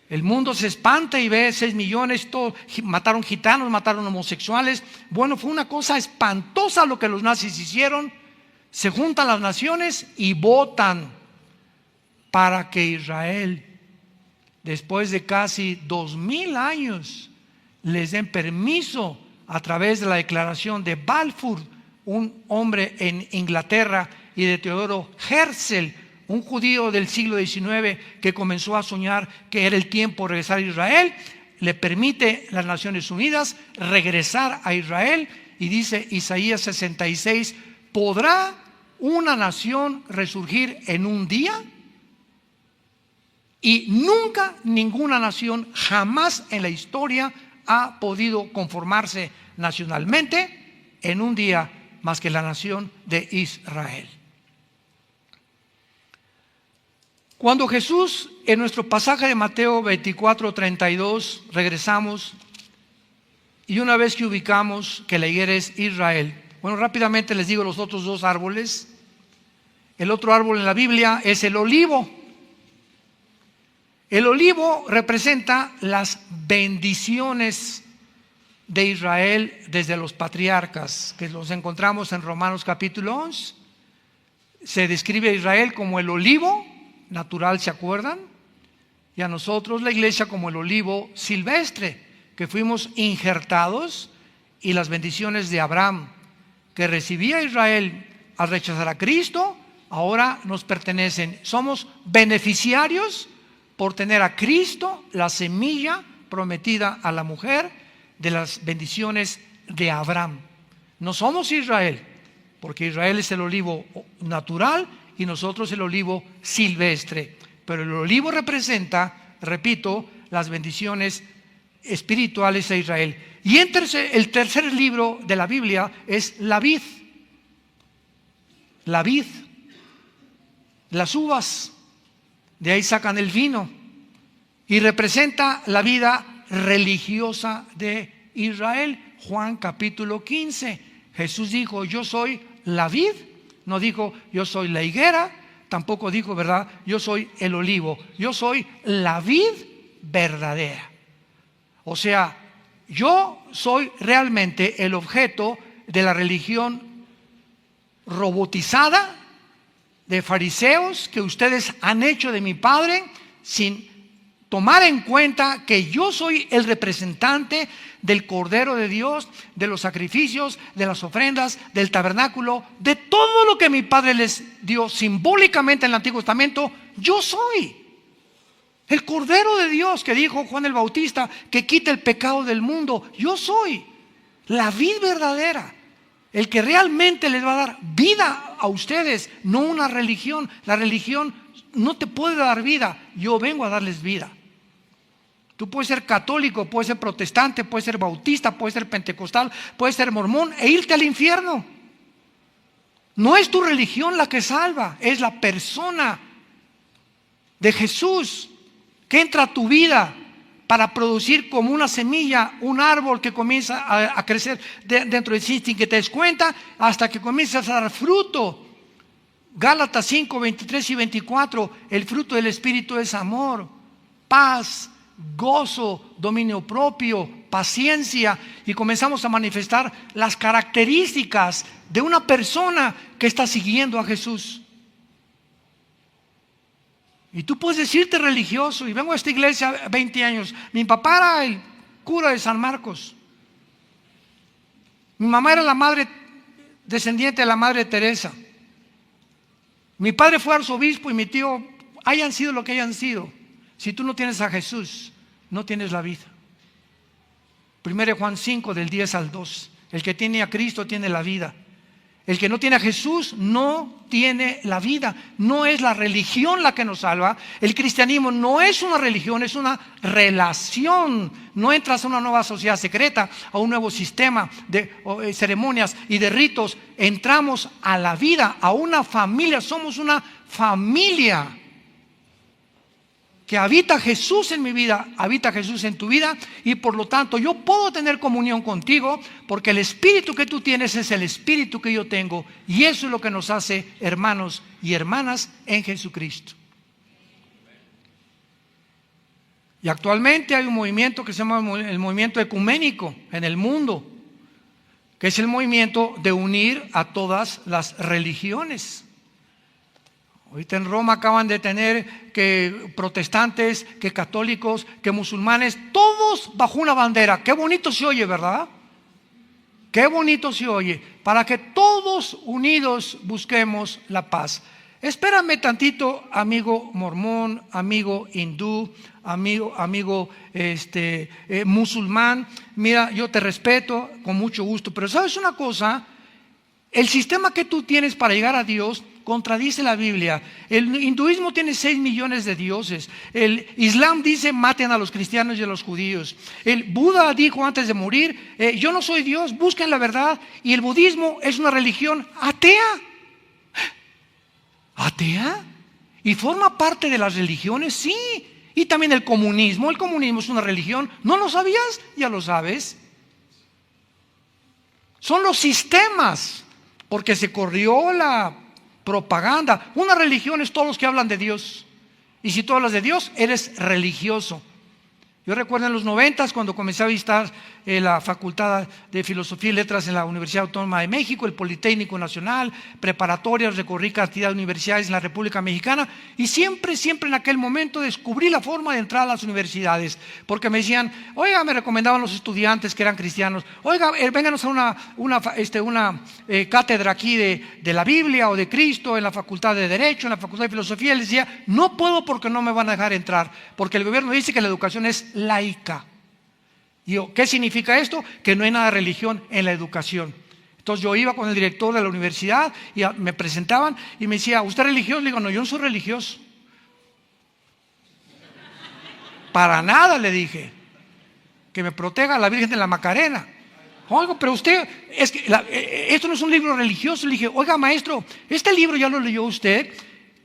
A: El mundo se espanta y ve 6 millones, todo, mataron gitanos, mataron homosexuales. Bueno, fue una cosa espantosa lo que los nazis hicieron. Se juntan las naciones y votan para que Israel, después de casi 2000 años, les den permiso a través de la declaración de Balfour, un hombre en Inglaterra, y de Teodoro Herzl, un judío del siglo XIX que comenzó a soñar que era el tiempo de regresar a Israel. Le permite las Naciones Unidas regresar a Israel, y dice Isaías 66: ¿podrá una nación resurgir en un día? Y nunca ninguna nación jamás en la historia ha podido conformarse nacionalmente en un día más que la nación de Israel. Cuando Jesús, en nuestro pasaje de Mateo 24:32, regresamos, y una vez que ubicamos que la higuera es Israel, bueno, rápidamente les digo los otros dos árboles. El otro árbol en la Biblia es el olivo. El olivo representa las bendiciones de Israel desde los patriarcas, que los encontramos en Romanos capítulo 11. Se describe a Israel como el olivo natural, ¿se acuerdan? Y a nosotros la iglesia como el olivo silvestre, que fuimos injertados, y las bendiciones de Abraham que recibía Israel al rechazar a Cristo, ahora nos pertenecen. Somos beneficiarios por tener a Cristo, la semilla prometida a la mujer de las bendiciones de Abraham. No somos Israel, porque Israel es el olivo natural y nosotros el olivo silvestre. Pero el olivo representa, repito, las bendiciones espirituales a Israel. Y el tercer libro de la Biblia es la vid. La vid, las uvas, de ahí sacan el vino, y representa la vida religiosa de Israel. Juan capítulo 15, Jesús dijo: yo soy la vid. No dijo yo soy la higuera, tampoco dijo, ¿verdad?, yo soy el olivo. Yo soy la vid verdadera. O sea, yo soy realmente el objeto de la religión robotizada de fariseos que ustedes han hecho de mi Padre, sin tomar en cuenta que yo soy el representante del Cordero de Dios, de los sacrificios, de las ofrendas, del tabernáculo, de todo lo que mi Padre les dio simbólicamente en el Antiguo Testamento. Yo soy el Cordero de Dios que dijo Juan el Bautista, que quita el pecado del mundo. Yo soy la vid verdadera, el que realmente les va a dar vida a ustedes, no una religión. La religión no te puede dar vida, yo vengo a darles vida. Tú puedes ser católico, puedes ser protestante, puedes ser bautista, puedes ser pentecostal, puedes ser mormón e irte al infierno. No es tu religión la que salva, es la persona de Jesús que entra a tu vida para producir como una semilla, un árbol que comienza a crecer dentro de ti sin que te des cuenta, hasta que comienzas a dar fruto. Gálatas 5, 23 y 24, el fruto del Espíritu es amor, paz, gozo, dominio propio, paciencia, y comenzamos a manifestar las características de una persona que está siguiendo a Jesús. Y tú puedes decirte religioso, y vengo a esta iglesia 20 años. Mi papá era el cura de San Marcos. Mi mamá era la madre descendiente de la Madre Teresa. Mi padre fue arzobispo y mi tío, hayan sido lo que hayan sido. Si tú no tienes a Jesús, no tienes la vida. 1 Juan 5 del 10 al 2. El que tiene a Cristo tiene la vida. El que no tiene a Jesús no tiene la vida. No es la religión la que nos salva. El cristianismo no es una religión, es una relación. No entras a una nueva sociedad secreta, a un nuevo sistema de ceremonias y de ritos. Entramos a la vida, a una familia. Somos una familia. Que habita Jesús en mi vida, habita Jesús en tu vida, y por lo tanto yo puedo tener comunión contigo, porque el espíritu que tú tienes es el espíritu que yo tengo, y eso es lo que nos hace hermanos y hermanas en Jesucristo. Y actualmente hay un movimiento que se llama el movimiento ecuménico en el mundo, que es el movimiento de unir a todas las religiones. Ahorita en Roma acaban de tener que protestantes, que católicos, que musulmanes, todos bajo una bandera. Qué bonito se oye, ¿verdad? Qué bonito se oye. Para que todos unidos busquemos la paz. Espérame tantito, amigo mormón, amigo hindú, amigo musulmán. Mira, yo te respeto con mucho gusto, pero ¿sabes una cosa? El sistema que tú tienes para llegar a Dios contradice la Biblia. El hinduismo tiene 6 millones de dioses. El Islam dice maten a los cristianos y a los judíos. El Buda dijo antes de morir, yo no soy Dios, busquen la verdad. Y el budismo es una religión atea. ¿Atea? ¿Y forma parte de las religiones? Sí. Y también el comunismo. El comunismo es una religión. ¿No lo sabías? Ya lo sabes. Son los sistemas, porque se corrió la propaganda. Una religión es todos los que hablan de Dios. Y si tú hablas de Dios, eres religioso. Yo recuerdo en los 90 cuando comencé a visitar la Facultad de Filosofía y Letras en la Universidad Autónoma de México, el Politécnico Nacional, preparatorias, recorrí cantidad de universidades en la República Mexicana y siempre en aquel momento descubrí la forma de entrar a las universidades, porque me decían, oiga, me recomendaban los estudiantes que eran cristianos, oiga, vénganos a una cátedra aquí de la Biblia o de Cristo en la Facultad de Derecho, en la Facultad de Filosofía. Y les decía, no puedo porque no me van a dejar entrar, porque el gobierno dice que la educación es laica. Y yo, ¿qué significa esto? Que no hay nada de religión en la educación. Entonces yo iba con el director de la universidad y me presentaban y me decía, ¿usted es religioso? Le digo, no, yo no soy religioso. Para nada, le dije. Que me proteja la Virgen de la Macarena. Oiga, pero usted, esto no es un libro religioso. Le dije, oiga, maestro, este libro ya lo leyó usted,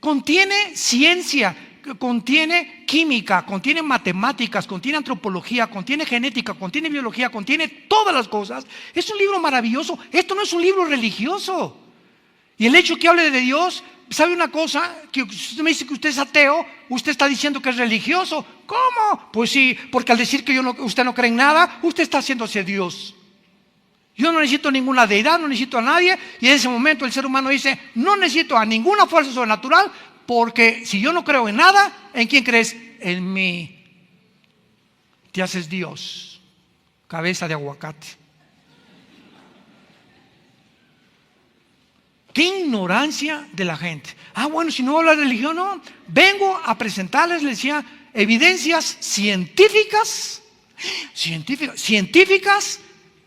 A: contiene ciencia, contiene química, contiene matemáticas, contiene antropología, contiene genética, contiene biología, contiene todas las cosas. Es un libro maravilloso. Esto no es un libro religioso. Y el hecho que hable de Dios, ¿sabe una cosa? Que usted me dice que usted es ateo, usted está diciendo que es religioso. ¿Cómo? Pues sí, porque al decir que usted no cree en nada, usted está haciéndose Dios. Yo no necesito ninguna deidad, no necesito a nadie. Y en ese momento el ser humano dice, no necesito a ninguna fuerza sobrenatural, porque si yo no creo en nada, ¿en quién crees? En mí. Te haces Dios, cabeza de aguacate. ¡Qué ignorancia de la gente! Bueno, si no habla de religión, no. Vengo a presentarles, les decía, evidencias científicas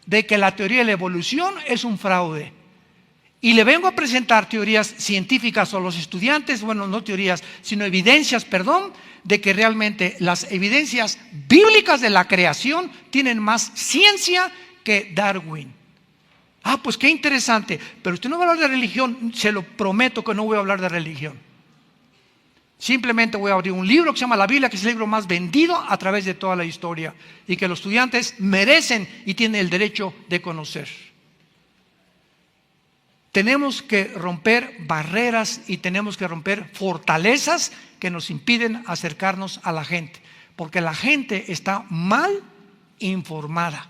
A: de que la teoría de la evolución es un fraude. Y le vengo a presentar teorías científicas a los estudiantes, bueno, no teorías, sino evidencias, de que realmente las evidencias bíblicas de la creación tienen más ciencia que Darwin. Pues qué interesante, pero usted no va a hablar de religión, se lo prometo que no voy a hablar de religión. Simplemente voy a abrir un libro que se llama la Biblia, que es el libro más vendido a través de toda la historia y que los estudiantes merecen y tienen el derecho de conocer. Tenemos que romper barreras y tenemos que romper fortalezas que nos impiden acercarnos a la gente, porque la gente está mal informada.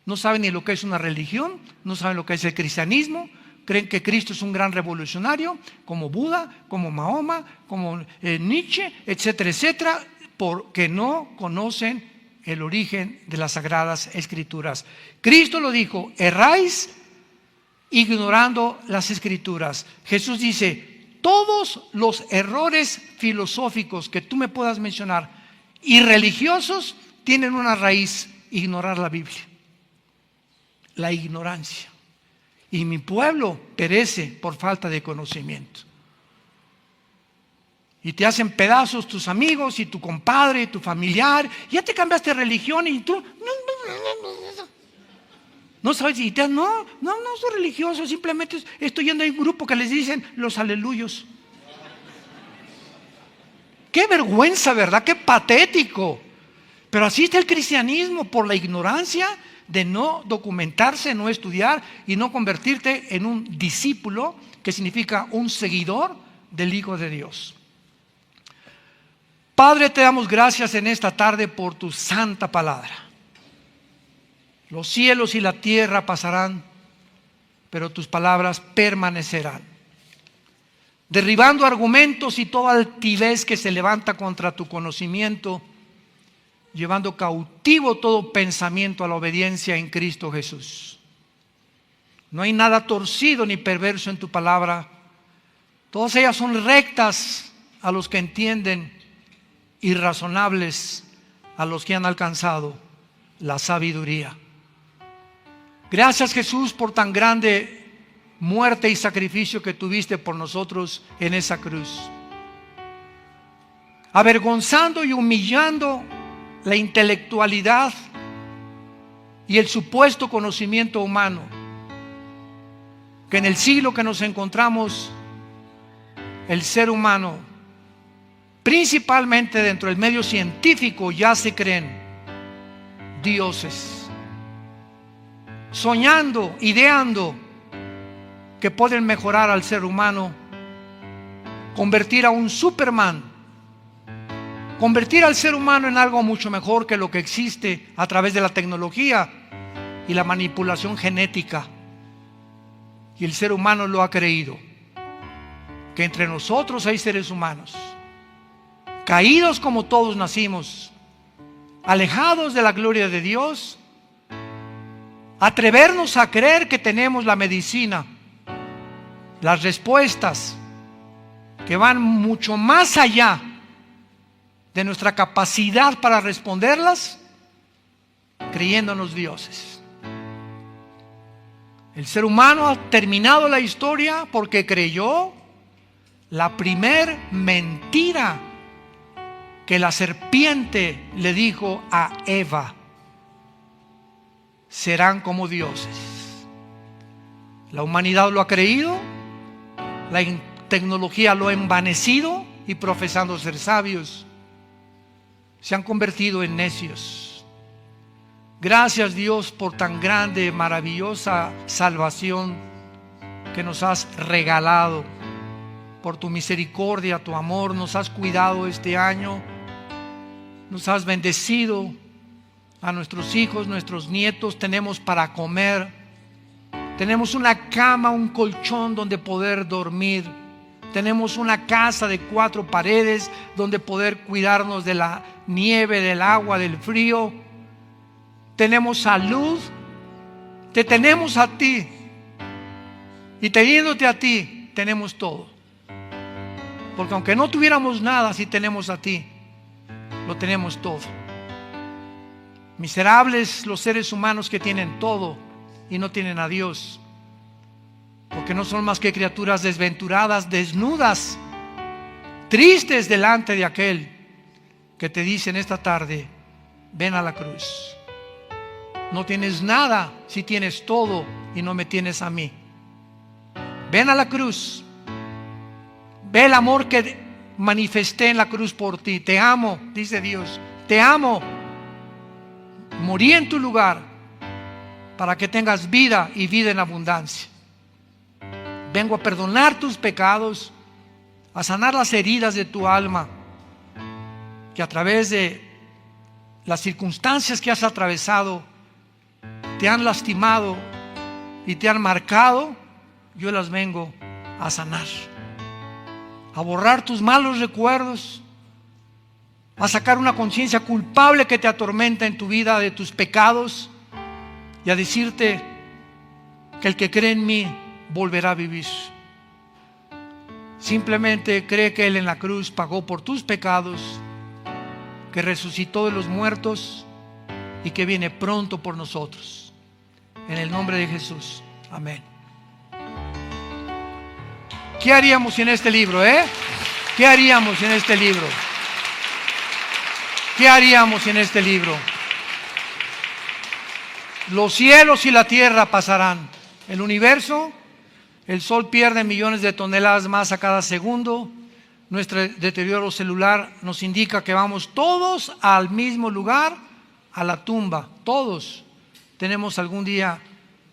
A: No saben ni lo que es una religión, no saben lo que es el cristianismo, creen que Cristo es un gran revolucionario, como Buda, como Mahoma, como Nietzsche, etcétera, etcétera, porque no conocen el origen de las Sagradas Escrituras. Cristo lo dijo, erráis ignorando las Escrituras. Jesús dice, todos los errores filosóficos que tú me puedas mencionar y religiosos tienen una raíz, ignorar la Biblia. La ignorancia. Y mi pueblo perece por falta de conocimiento. Y te hacen pedazos tus amigos y tu compadre y tu familiar. Ya te cambiaste de religión y tú no sabes si no soy religioso, simplemente estoy yendo a un grupo que les dicen los aleluyos. Qué vergüenza, ¿verdad? Qué patético. Pero así está el cristianismo, por la ignorancia de no documentarse, no estudiar y no convertirte en un discípulo, que significa un seguidor del Hijo de Dios. Padre, te damos gracias en esta tarde por tu santa palabra. Los cielos y la tierra pasarán, pero tus palabras permanecerán. Derribando argumentos y toda altivez que se levanta contra tu conocimiento, llevando cautivo todo pensamiento a la obediencia en Cristo Jesús. No hay nada torcido ni perverso en tu palabra. Todas ellas son rectas a los que entienden y razonables a los que han alcanzado la sabiduría. Gracias, Jesús, por tan grande muerte y sacrificio que tuviste por nosotros en esa cruz, avergonzando y humillando la intelectualidad y el supuesto conocimiento humano, que en el siglo que nos encontramos, el ser humano, principalmente dentro del medio científico, ya se creen dioses, soñando, ideando que pueden mejorar al ser humano, convertir a un Superman, convertir al ser humano en algo mucho mejor que lo que existe a través de la tecnología y la manipulación genética. Y el ser humano lo ha creído, que entre nosotros hay seres humanos, caídos como todos nacimos, alejados de la gloria de Dios. Atrevernos a creer que tenemos la medicina, las respuestas que van mucho más allá de nuestra capacidad para responderlas, creyéndonos dioses. El ser humano ha terminado la historia porque creyó la primer mentira que la serpiente le dijo a Eva: serán como dioses. La humanidad lo ha creído, la tecnología lo ha envanecido y profesando ser sabios, se han convertido en necios. Gracias, Dios, por tan grande, maravillosa salvación que nos has regalado. Por tu misericordia, tu amor, nos has cuidado este año, nos has bendecido a nuestros hijos, nuestros nietos. Tenemos para comer, tenemos una cama, un colchón donde poder dormir, tenemos una casa de 4 paredes donde poder cuidarnos de la nieve, del agua, del frío. Tenemos salud, te tenemos a ti, y teniéndote a ti tenemos todo. Porque aunque no tuviéramos nada, si tenemos a ti, lo tenemos todo. Miserables los seres humanos que tienen todo y no tienen a Dios, porque no son más que criaturas desventuradas, desnudas, tristes delante de aquel que te dice en esta tarde: ven a la cruz. No tienes nada si tienes todo y no me tienes a mí. Ven a la cruz. Ve el amor que manifesté en la cruz por ti. Te amo, dice Dios, te amo. Morí en tu lugar para que tengas vida y vida en abundancia. Vengo a perdonar tus pecados, a sanar las heridas de tu alma, que a través de las circunstancias que has atravesado te han lastimado y te han marcado. Yo las vengo a sanar, a borrar tus malos recuerdos, a sacar una conciencia culpable que te atormenta en tu vida de tus pecados, y a decirte que el que cree en mí volverá a vivir. Simplemente cree que Él en la cruz pagó por tus pecados, que resucitó de los muertos y que viene pronto por nosotros. En el nombre de Jesús, amén. ¿Qué haríamos sin este libro, ¿Qué haríamos sin este libro? ¿Qué haríamos sin este libro? Los cielos y la tierra pasarán. El universo, el sol pierde millones de toneladas más a cada segundo. Nuestro deterioro celular nos indica que vamos todos al mismo lugar, a la tumba. Todos tenemos algún día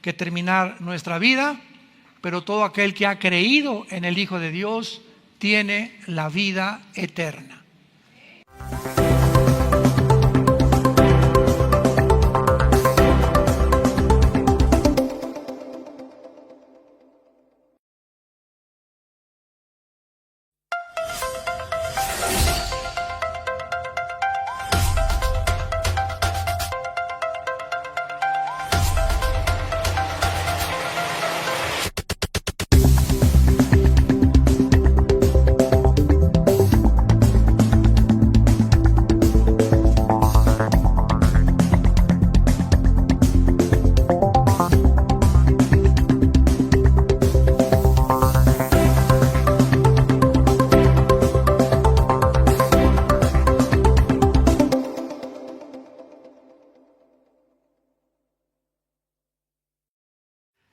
A: que terminar nuestra vida, pero todo aquel que ha creído en el Hijo de Dios tiene la vida eterna.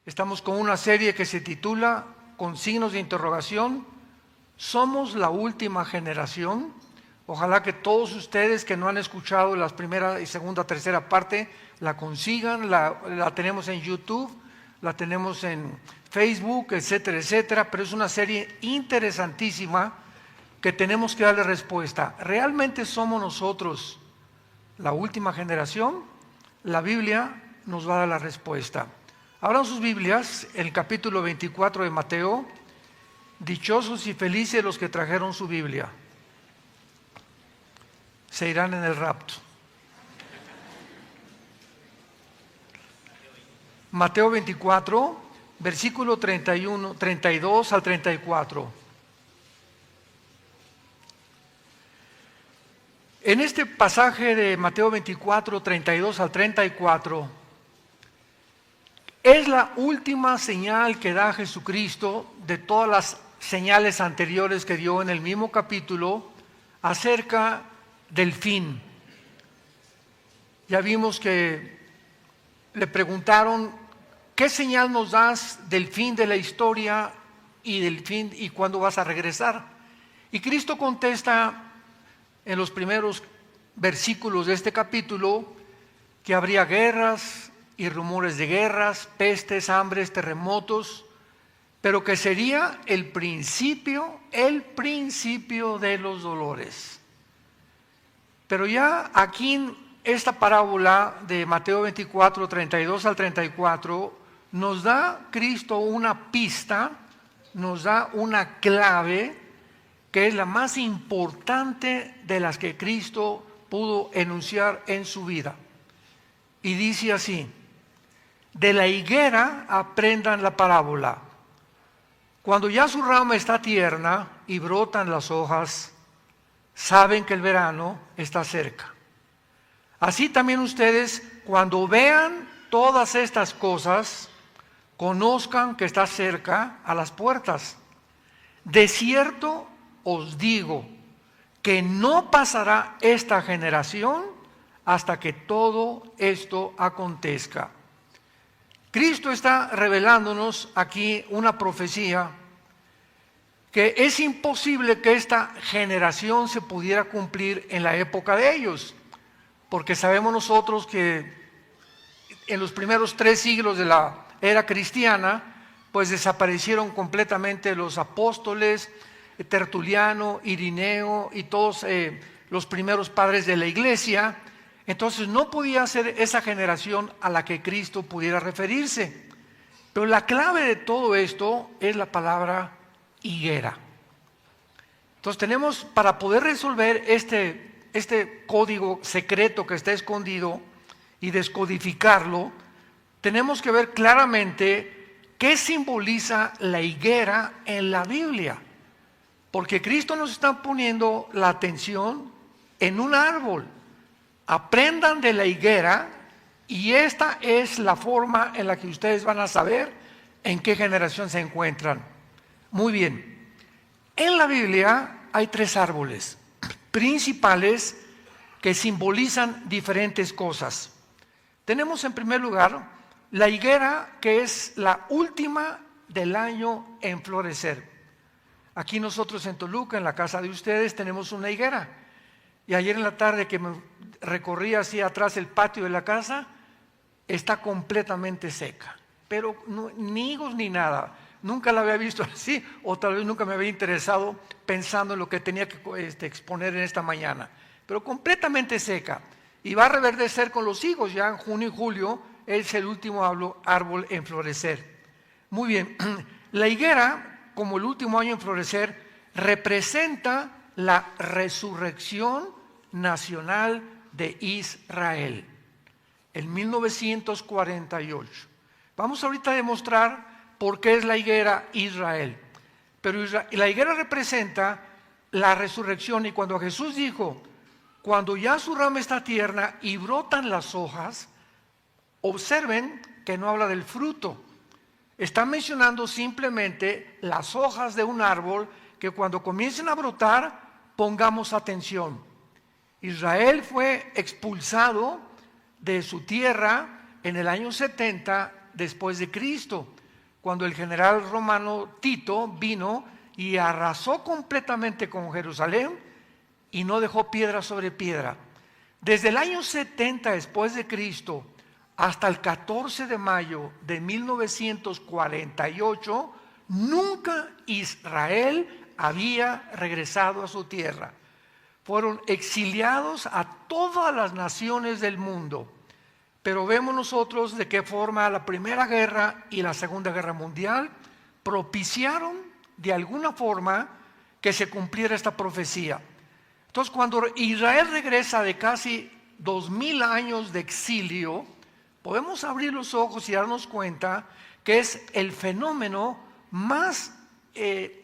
A: Estamos con una serie que se titula, con signos de interrogación, ¿somos la última generación? Ojalá que todos ustedes que no han escuchado las primera y segunda, tercera parte, la consigan. La tenemos en YouTube, la tenemos en Facebook, etcétera, etcétera. Pero es una serie interesantísima que tenemos que darle respuesta. ¿Realmente somos nosotros la última generación? La Biblia nos va a dar la respuesta. Abran sus Biblias, el capítulo 24 de Mateo. Dichosos y felices los que trajeron su Biblia. Se irán en el rapto. Mateo 24, versículo 31, 32 al 34. En este pasaje de Mateo 24, 32 al 34, es la última señal que da Jesucristo de todas las señales anteriores que dio en el mismo capítulo acerca del fin. Ya vimos que le preguntaron, ¿qué señal nos das del fin de la historia y del fin y cuándo vas a regresar? Y Cristo contesta en los primeros versículos de este capítulo que habría guerras y rumores de guerras, pestes, hambres, terremotos, pero que sería el principio de los dolores. Pero ya aquí en esta parábola de Mateo 24, 32 al 34, nos da Cristo una pista, nos da una clave, que es la más importante de las que Cristo pudo enunciar en su vida. Y dice así: de la higuera aprendan la parábola. Cuando ya su rama está tierna y brotan las hojas, saben que el verano está cerca. Así también ustedes, cuando vean todas estas cosas, conozcan que está cerca a las puertas. De cierto os digo que no pasará esta generación hasta que todo esto acontezca. Cristo está revelándonos aquí una profecía que es imposible que esta generación se pudiera cumplir en la época de ellos, porque sabemos nosotros que en los primeros 3 siglos de la era cristiana, pues desaparecieron completamente los apóstoles, Tertuliano, Irineo y todos los primeros padres de la iglesia. Entonces no podía ser esa generación a la que Cristo pudiera referirse. Pero la clave de todo esto es la palabra higuera. Entonces tenemos, para poder resolver este código secreto que está escondido y descodificarlo, tenemos que ver claramente qué simboliza la higuera en la Biblia. Porque Cristo nos está poniendo la atención en un árbol. Aprendan de la higuera, y esta es la forma en la que ustedes van a saber en qué generación se encuentran. Muy bien. En la Biblia hay 3 árboles principales que simbolizan diferentes cosas. Tenemos en primer lugar la higuera, que es la última del año en florecer. Aquí nosotros en Toluca, en la casa de ustedes, tenemos una higuera. Y ayer en la tarde que me recorrí hacia atrás el patio de la casa, está completamente seca. Pero no, ni higos ni nada. Nunca la había visto así, o tal vez nunca me había interesado pensando en lo que tenía que exponer en esta mañana. Pero completamente seca. Y va a reverdecer con los higos ya en junio y julio. Es el último árbol en florecer. Muy bien, la higuera, como el último año en florecer, representa la resurrección nacional de Israel, en 1948. Vamos ahorita a demostrar por qué es la higuera Israel. Pero la higuera representa la resurrección, y cuando Jesús dijo, cuando ya su rama está tierna y brotan las hojas, observen que no habla del fruto. Está mencionando simplemente las hojas de un árbol que cuando comiencen a brotar, pongamos atención. Israel fue expulsado de su tierra en el año 70 después de Cristo, cuando el general romano Tito vino y arrasó completamente con Jerusalén y no dejó piedra sobre piedra. Desde el año 70 después de Cristo hasta el 14 de mayo de 1948, nunca Israel había regresado a su tierra. Fueron exiliados a todas las naciones del mundo. Pero vemos nosotros de qué forma la Primera Guerra y la Segunda Guerra Mundial propiciaron de alguna forma que se cumpliera esta profecía. Entonces, cuando Israel regresa de casi 2000 años de exilio, podemos abrir los ojos y darnos cuenta que es el fenómeno más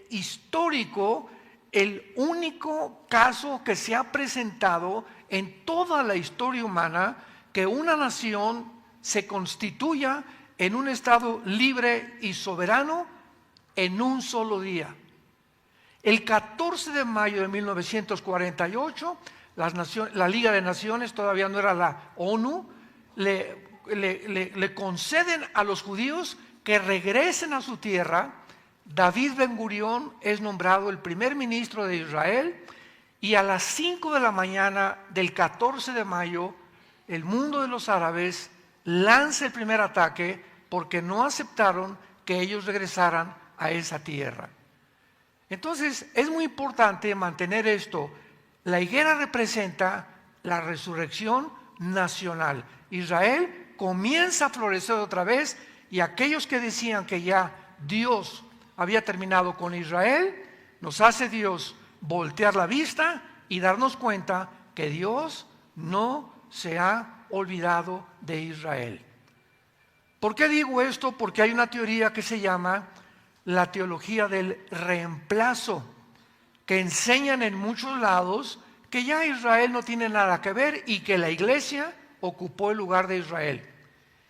A: histórico, el único caso que se ha presentado en toda la historia humana, que una nación se constituya en un estado libre y soberano en un solo día. El 14 de mayo de 1948, la Liga de Naciones, todavía no era la ONU, le conceden a los judíos que regresen a su tierra. David Ben-Gurión es nombrado el primer ministro de Israel, y a las 5 de la mañana del 14 de mayo, el mundo de los árabes lanza el primer ataque porque no aceptaron que ellos regresaran a esa tierra. Entonces es muy importante mantener esto. La higuera representa la resurrección nacional. Israel comienza a florecer otra vez, y aquellos que decían que ya Dios había terminado con Israel, nos hace Dios voltear la vista y darnos cuenta que Dios no se ha olvidado de Israel. ¿Por qué digo esto? Porque hay una teoría que se llama la teología del reemplazo, que enseñan en muchos lados que ya Israel no tiene nada que ver y que la iglesia ocupó el lugar de Israel.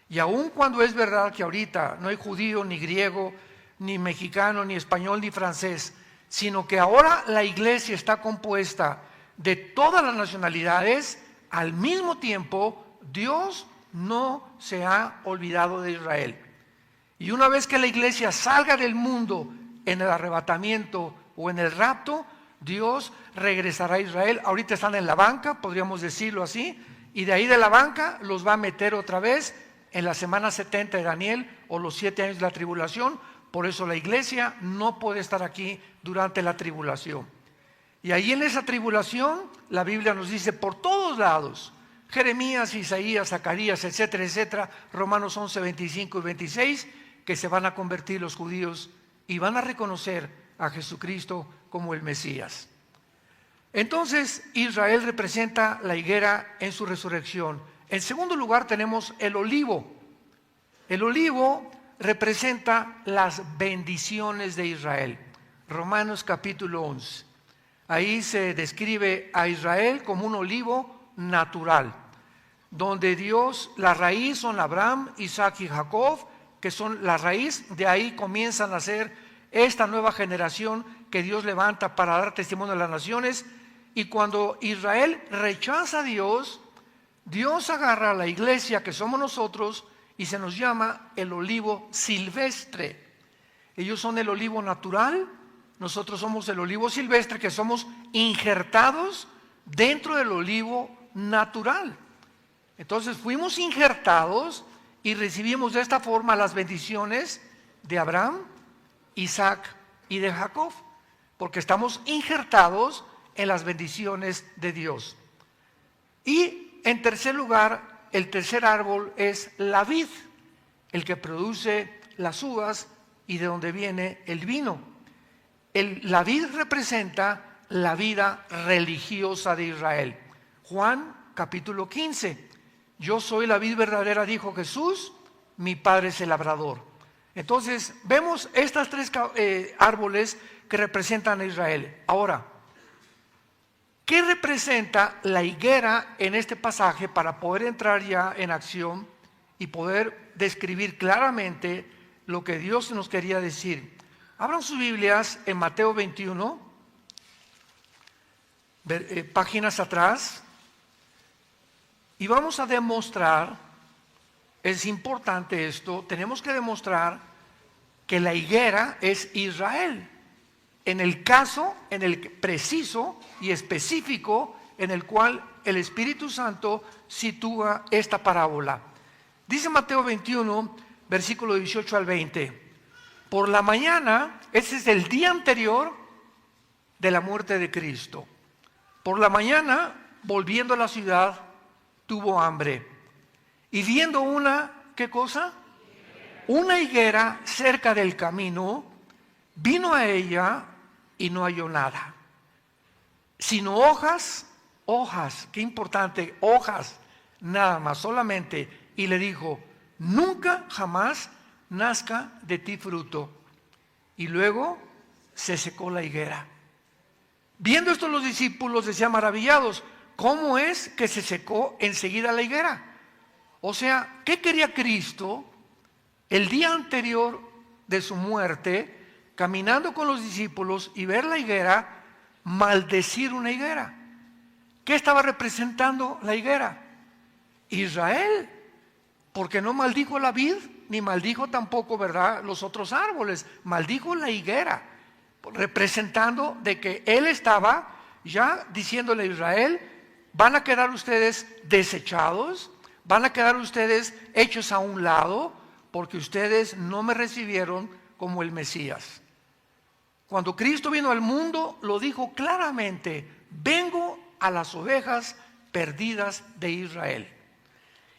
A: Y aun cuando es verdad que ahorita no hay judío, ni griego, ni mexicano, ni español, ni francés, sino que ahora la iglesia está compuesta de todas las nacionalidades, al mismo tiempo Dios no se ha olvidado de Israel. Y una vez que la iglesia salga del mundo en el arrebatamiento o en el rapto, Dios regresará a Israel. Ahorita están en la banca, podríamos decirlo así, y de ahí de la banca los va a meter otra vez en la semana 70 de Daniel, o los 7 años de la tribulación. Por eso la iglesia no puede estar aquí durante la tribulación. Y ahí en esa tribulación, la Biblia nos dice por todos lados, Jeremías, Isaías, Zacarías, etcétera, etcétera, Romanos 11, 25 y 26, que se van a convertir los judíos y van a reconocer a Jesucristo como el Mesías. Entonces Israel representa la higuera en su resurrección. En segundo lugar tenemos el olivo. El olivo representa las bendiciones de Israel. Romanos capítulo 11. Ahí se describe a Israel como un olivo natural, donde Dios, la raíz son Abraham, Isaac y Jacob, que son la raíz. De ahí comienzan a nacer esta nueva generación que Dios levanta para dar testimonio a las naciones. Y cuando Israel rechaza a Dios, Dios agarra a la iglesia que somos nosotros y se nos llama el olivo silvestre. Ellos son el olivo natural, nosotros somos el olivo silvestre, que somos injertados dentro del olivo natural. Entonces fuimos injertados y recibimos de esta forma las bendiciones de Abraham, Isaac y de Jacob, porque estamos injertados en las bendiciones de Dios. Y en tercer lugar, el tercer árbol es la vid, el que produce las uvas y de donde viene el vino. La vid representa la vida religiosa de Israel. Juan capítulo 15. Yo soy la vid verdadera, dijo Jesús, mi Padre es el labrador. Entonces vemos estas tres árboles que representan a Israel. Ahora, ¿qué representa la higuera en este pasaje para poder entrar ya en acción y poder describir claramente lo que Dios nos quería decir? Abran sus Biblias en Mateo 21, páginas atrás, y vamos a demostrar, es importante esto, tenemos que demostrar que la higuera es Israel, en el caso, en el preciso y específico en el cual el Espíritu Santo sitúa esta parábola. Dice Mateo 21, versículo 18 al 20. Por la mañana, ese es el día anterior de la muerte de Cristo. Por la mañana, volviendo a la ciudad, tuvo hambre. Y viendo ¿qué cosa? Una higuera cerca del camino, vino a ella y no halló nada, sino hojas, qué importante, hojas, nada más, solamente. Y le dijo: nunca jamás nazca de ti fruto. Y luego se secó la higuera. Viendo esto, los discípulos decían maravillados: ¿cómo es que se secó enseguida la higuera? O sea, ¿qué quería Cristo el día anterior de su muerte, caminando con los discípulos y ver la higuera, maldecir una higuera? ¿Qué estaba representando la higuera? Israel, porque no maldijo la vid, ni maldijo tampoco, ¿verdad?, los otros árboles, maldijo la higuera, representando de que él estaba ya diciéndole a Israel: van a quedar ustedes desechados, van a quedar ustedes hechos a un lado, porque ustedes no me recibieron como el Mesías. Cuando Cristo vino al mundo, lo dijo claramente: vengo a las ovejas perdidas de Israel.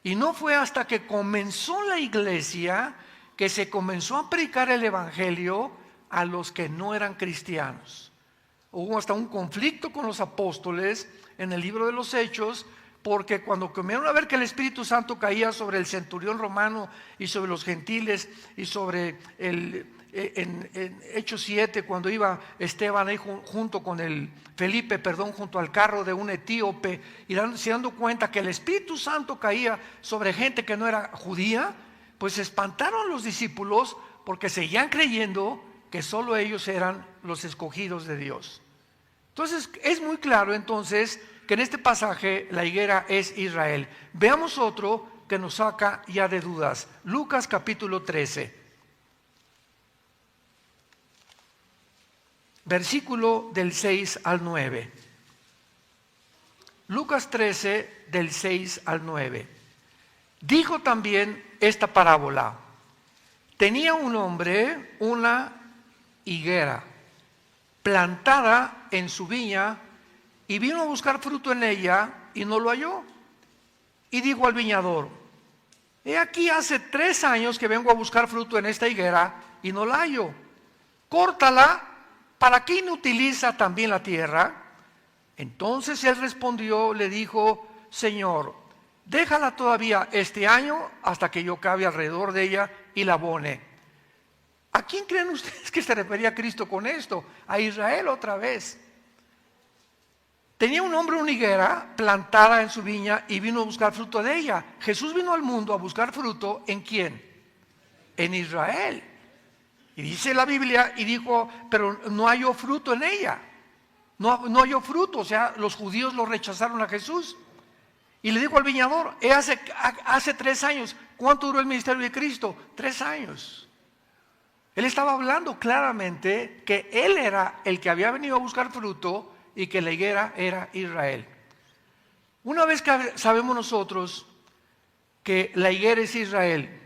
A: Y no fue hasta que comenzó la iglesia que se comenzó a predicar el evangelio a los que no eran cristianos. Hubo hasta un conflicto con los apóstoles en el libro de los Hechos, porque cuando comenzaron a ver que el Espíritu Santo caía sobre el centurión romano y sobre los gentiles y sobre en Hechos 7, cuando iba Esteban ahí junto con Felipe, junto al carro de un etíope, y se dando cuenta que el Espíritu Santo caía sobre gente que no era judía, pues se espantaron los discípulos, porque seguían creyendo que solo ellos eran los escogidos de Dios. Entonces es muy claro entonces que en este pasaje la higuera es Israel. Veamos otro que nos saca ya de dudas. Lucas capítulo 13. Versículo del 6 al 9. Lucas 13, del 6 al 9. Dijo también esta parábola: tenía un hombre una higuera plantada en su viña, y vino a buscar fruto en ella y no lo halló. Y dijo al viñador: he aquí hace 3 años que vengo a buscar fruto en esta higuera y no la hallo. Córtala. ¿Para qué inutiliza también la tierra? Entonces él respondió, le dijo: Señor, déjala todavía este año hasta que yo cabe alrededor de ella y la abone. ¿A quién creen ustedes que se refería Cristo con esto? A Israel otra vez. Tenía un hombre una higuera plantada en su viña y vino a buscar fruto de ella. Jesús vino al mundo a buscar fruto, ¿en quién? En Israel. Y dice la Biblia, y dijo: pero no halló fruto en ella. No halló fruto, o sea, los judíos lo rechazaron a Jesús. Y le dijo al viñador: hace 3 años. ¿Cuánto duró el ministerio de Cristo? 3 años. Él estaba hablando claramente que él era el que había venido a buscar fruto y que la higuera era Israel. Una vez que sabemos nosotros que la higuera es Israel,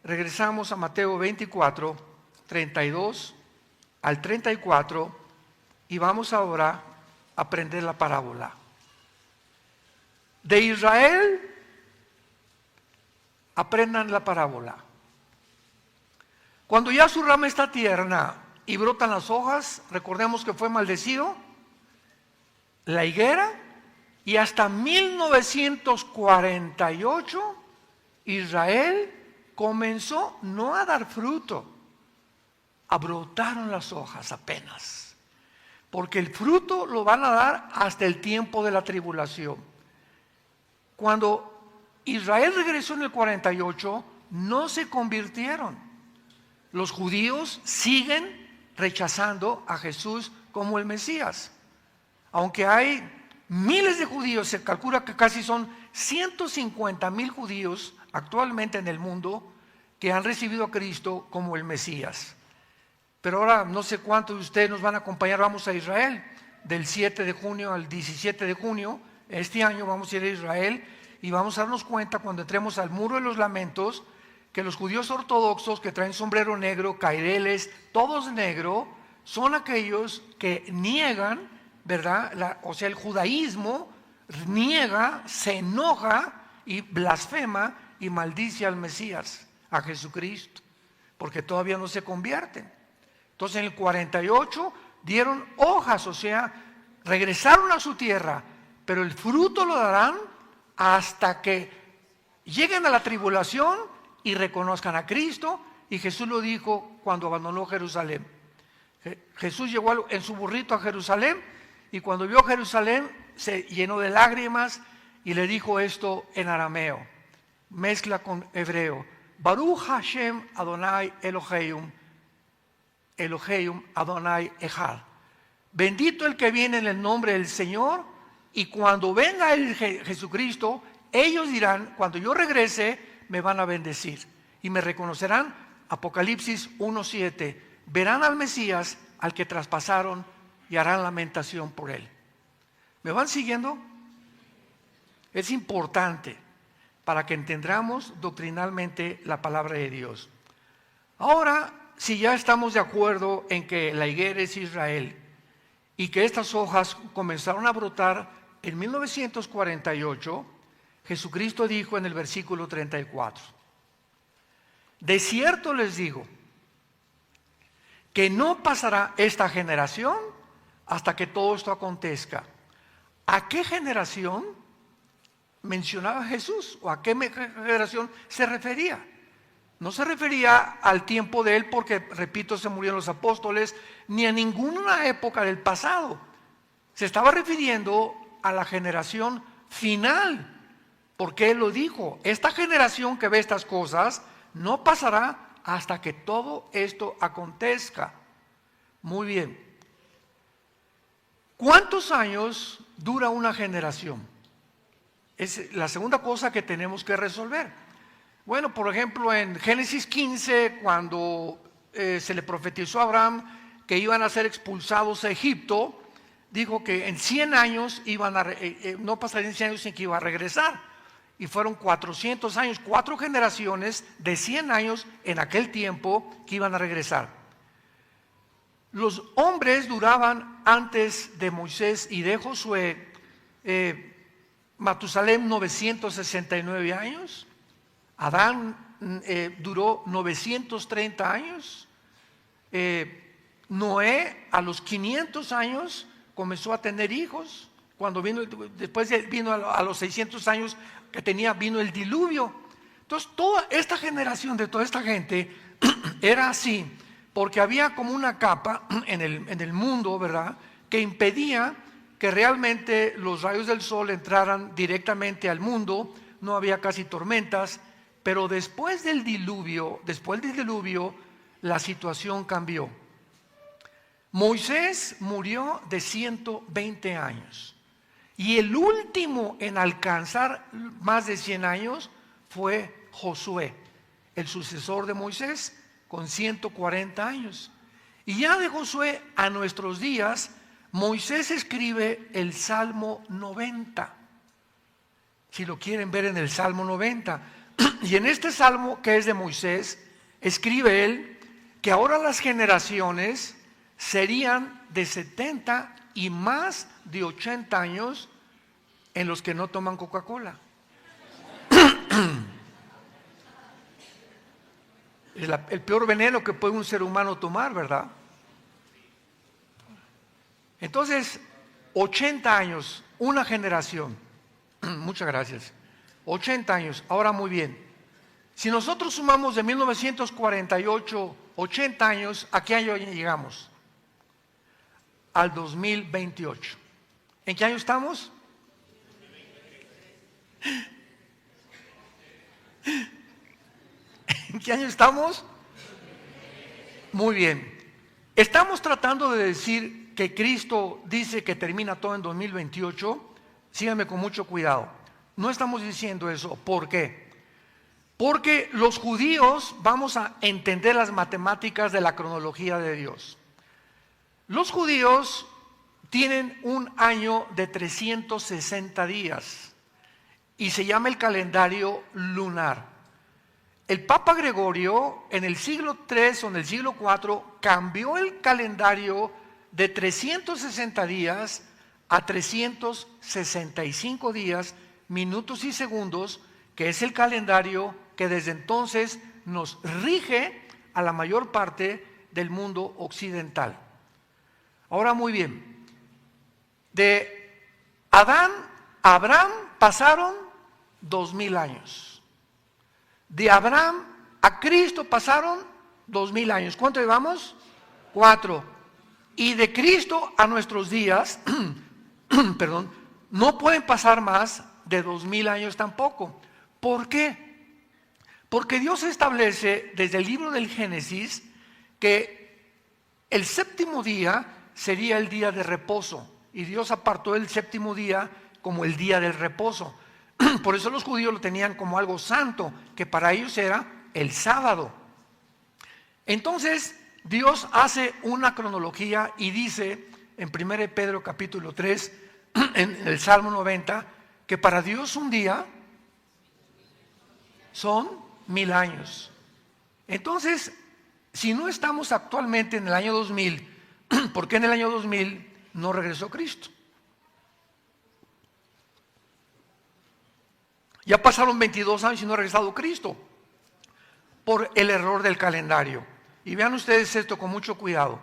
A: regresamos a Mateo 24, 32 al 34, y vamos ahora a aprender la parábola. De Israel, aprendan la parábola. Cuando ya su rama está tierna y brotan las hojas, recordemos que fue maldecido la higuera, y hasta 1948 Israel comenzó no a dar fruto, brotaron las hojas apenas, porque el fruto lo van a dar hasta el tiempo de la tribulación. Cuando Israel regresó en el 48, no se convirtieron. Los judíos siguen rechazando a Jesús como el Mesías. Aunque hay miles de judíos, se calcula que casi son 150,000 judíos actualmente en el mundo que han recibido a Cristo como el Mesías. Pero ahora no sé cuántos de ustedes nos van a acompañar. Vamos a Israel del 7 de junio al 17 de junio. Este año vamos a ir a Israel y vamos a darnos cuenta, cuando entremos al Muro de los Lamentos, que los judíos ortodoxos que traen sombrero negro, caireles, todos negro, son aquellos que niegan, ¿verdad? O sea, el judaísmo niega, se enoja y blasfema y maldice al Mesías, a Jesucristo, porque todavía no se convierten. Entonces en el 48 dieron hojas, o sea, regresaron a su tierra, pero el fruto lo darán hasta que lleguen a la tribulación y reconozcan a Cristo. Y Jesús lo dijo cuando abandonó Jerusalén. Jesús llegó en su burrito a Jerusalén, y cuando vio Jerusalén se llenó de lágrimas y le dijo esto en arameo, mezcla con hebreo: Baruch Hashem Adonai Elohim, Elohim Adonai Echad. Bendito el que viene en el nombre del Señor. Y cuando venga el Jesucristo, ellos dirán, cuando yo regrese, me van a bendecir y me reconocerán. Apocalipsis 1:7. Verán al Mesías, al que traspasaron, y harán lamentación por él. ¿Me van siguiendo? Es importante para que entendamos doctrinalmente la palabra de Dios. Ahora, si ya estamos de acuerdo en que la higuera es Israel y que estas hojas comenzaron a brotar en 1948, Jesucristo dijo en el versículo 34, de cierto les digo que no pasará esta generación hasta que todo esto acontezca. ¿A qué generación mencionaba Jesús? ¿O a qué generación se refería? No se refería al tiempo de él, porque, repito, se murieron los apóstoles, ni a ninguna época del pasado. Se estaba refiriendo a la generación final, porque él lo dijo: esta generación que ve estas cosas no pasará hasta que todo esto acontezca. Muy bien. ¿Cuántos años dura una generación? Es la segunda cosa que tenemos que resolver. Bueno, por ejemplo, en Génesis 15, cuando se le profetizó a Abraham que iban a ser expulsados a Egipto, dijo que en 100 años no pasarían 100 años sin que iba a regresar. Y fueron 400 años, 4 generaciones de 100 años en aquel tiempo que iban a regresar. Los hombres duraban antes de Moisés y de Josué, Matusalem 969 años, Adán duró 930 años, Noé a los 500 años comenzó a tener hijos. Cuando después vino a los 600 años que tenía, vino el diluvio. Entonces toda esta generación de toda esta gente era así, porque había como una capa en el mundo, ¿verdad?, que impedía que realmente los rayos del sol entraran directamente al mundo. No había casi tormentas, pero después del diluvio, la situación cambió. Moisés murió de 120 años. Y el último en alcanzar más de 100 años fue Josué, el sucesor de Moisés, con 140 años. Y ya de Josué a nuestros días, Moisés escribe el Salmo 90. Si lo quieren ver en el Salmo 90. Y en este Salmo, que es de Moisés, escribe él que ahora las generaciones serían de 70 y más de 80 años en los que no toman Coca-Cola. Es el peor veneno que puede un ser humano tomar, ¿verdad? Entonces, 80 años, una generación. Muchas gracias. 80 años. Ahora, muy bien. Si nosotros sumamos de 1948, 80 años, ¿a qué año llegamos? Al 2028. ¿En qué año estamos? ¿En qué año estamos? Muy bien. Estamos tratando de decir que Cristo dice que termina todo en 2028. Síganme con mucho cuidado. No estamos diciendo eso. ¿Por qué? Porque los judíos vamos a entender las matemáticas de la cronología de Dios. Los judíos tienen un año de 360 días y se llama el calendario lunar. el Papa Gregorio en el siglo III o en el siglo IV cambió el calendario de 360 días a 365 días, minutos y segundos, que es el calendario que desde entonces nos rige a la mayor parte del mundo occidental. Ahora muy bien, de Adán a Abraham pasaron 2000 años. De Abraham a Cristo pasaron 2000 años. ¿Cuánto llevamos? 4. Y de Cristo a nuestros días, perdón, no pueden pasar más de 2000 años tampoco. ¿Por qué? Porque Dios establece desde el libro del Génesis que el séptimo día sería el día de reposo. Y Dios apartó el séptimo día como el día del reposo. Por eso los judíos lo tenían como algo santo, que para ellos era el sábado. Entonces Dios hace una cronología y dice en 1 Pedro capítulo 3, en el Salmo 90, que para Dios un día son 1000 años. Entonces, si no estamos actualmente en el año 2000, ¿por qué en el año 2000 no regresó Cristo? Ya pasaron 22 años y no ha regresado Cristo por el error del calendario. Y vean ustedes esto con mucho cuidado.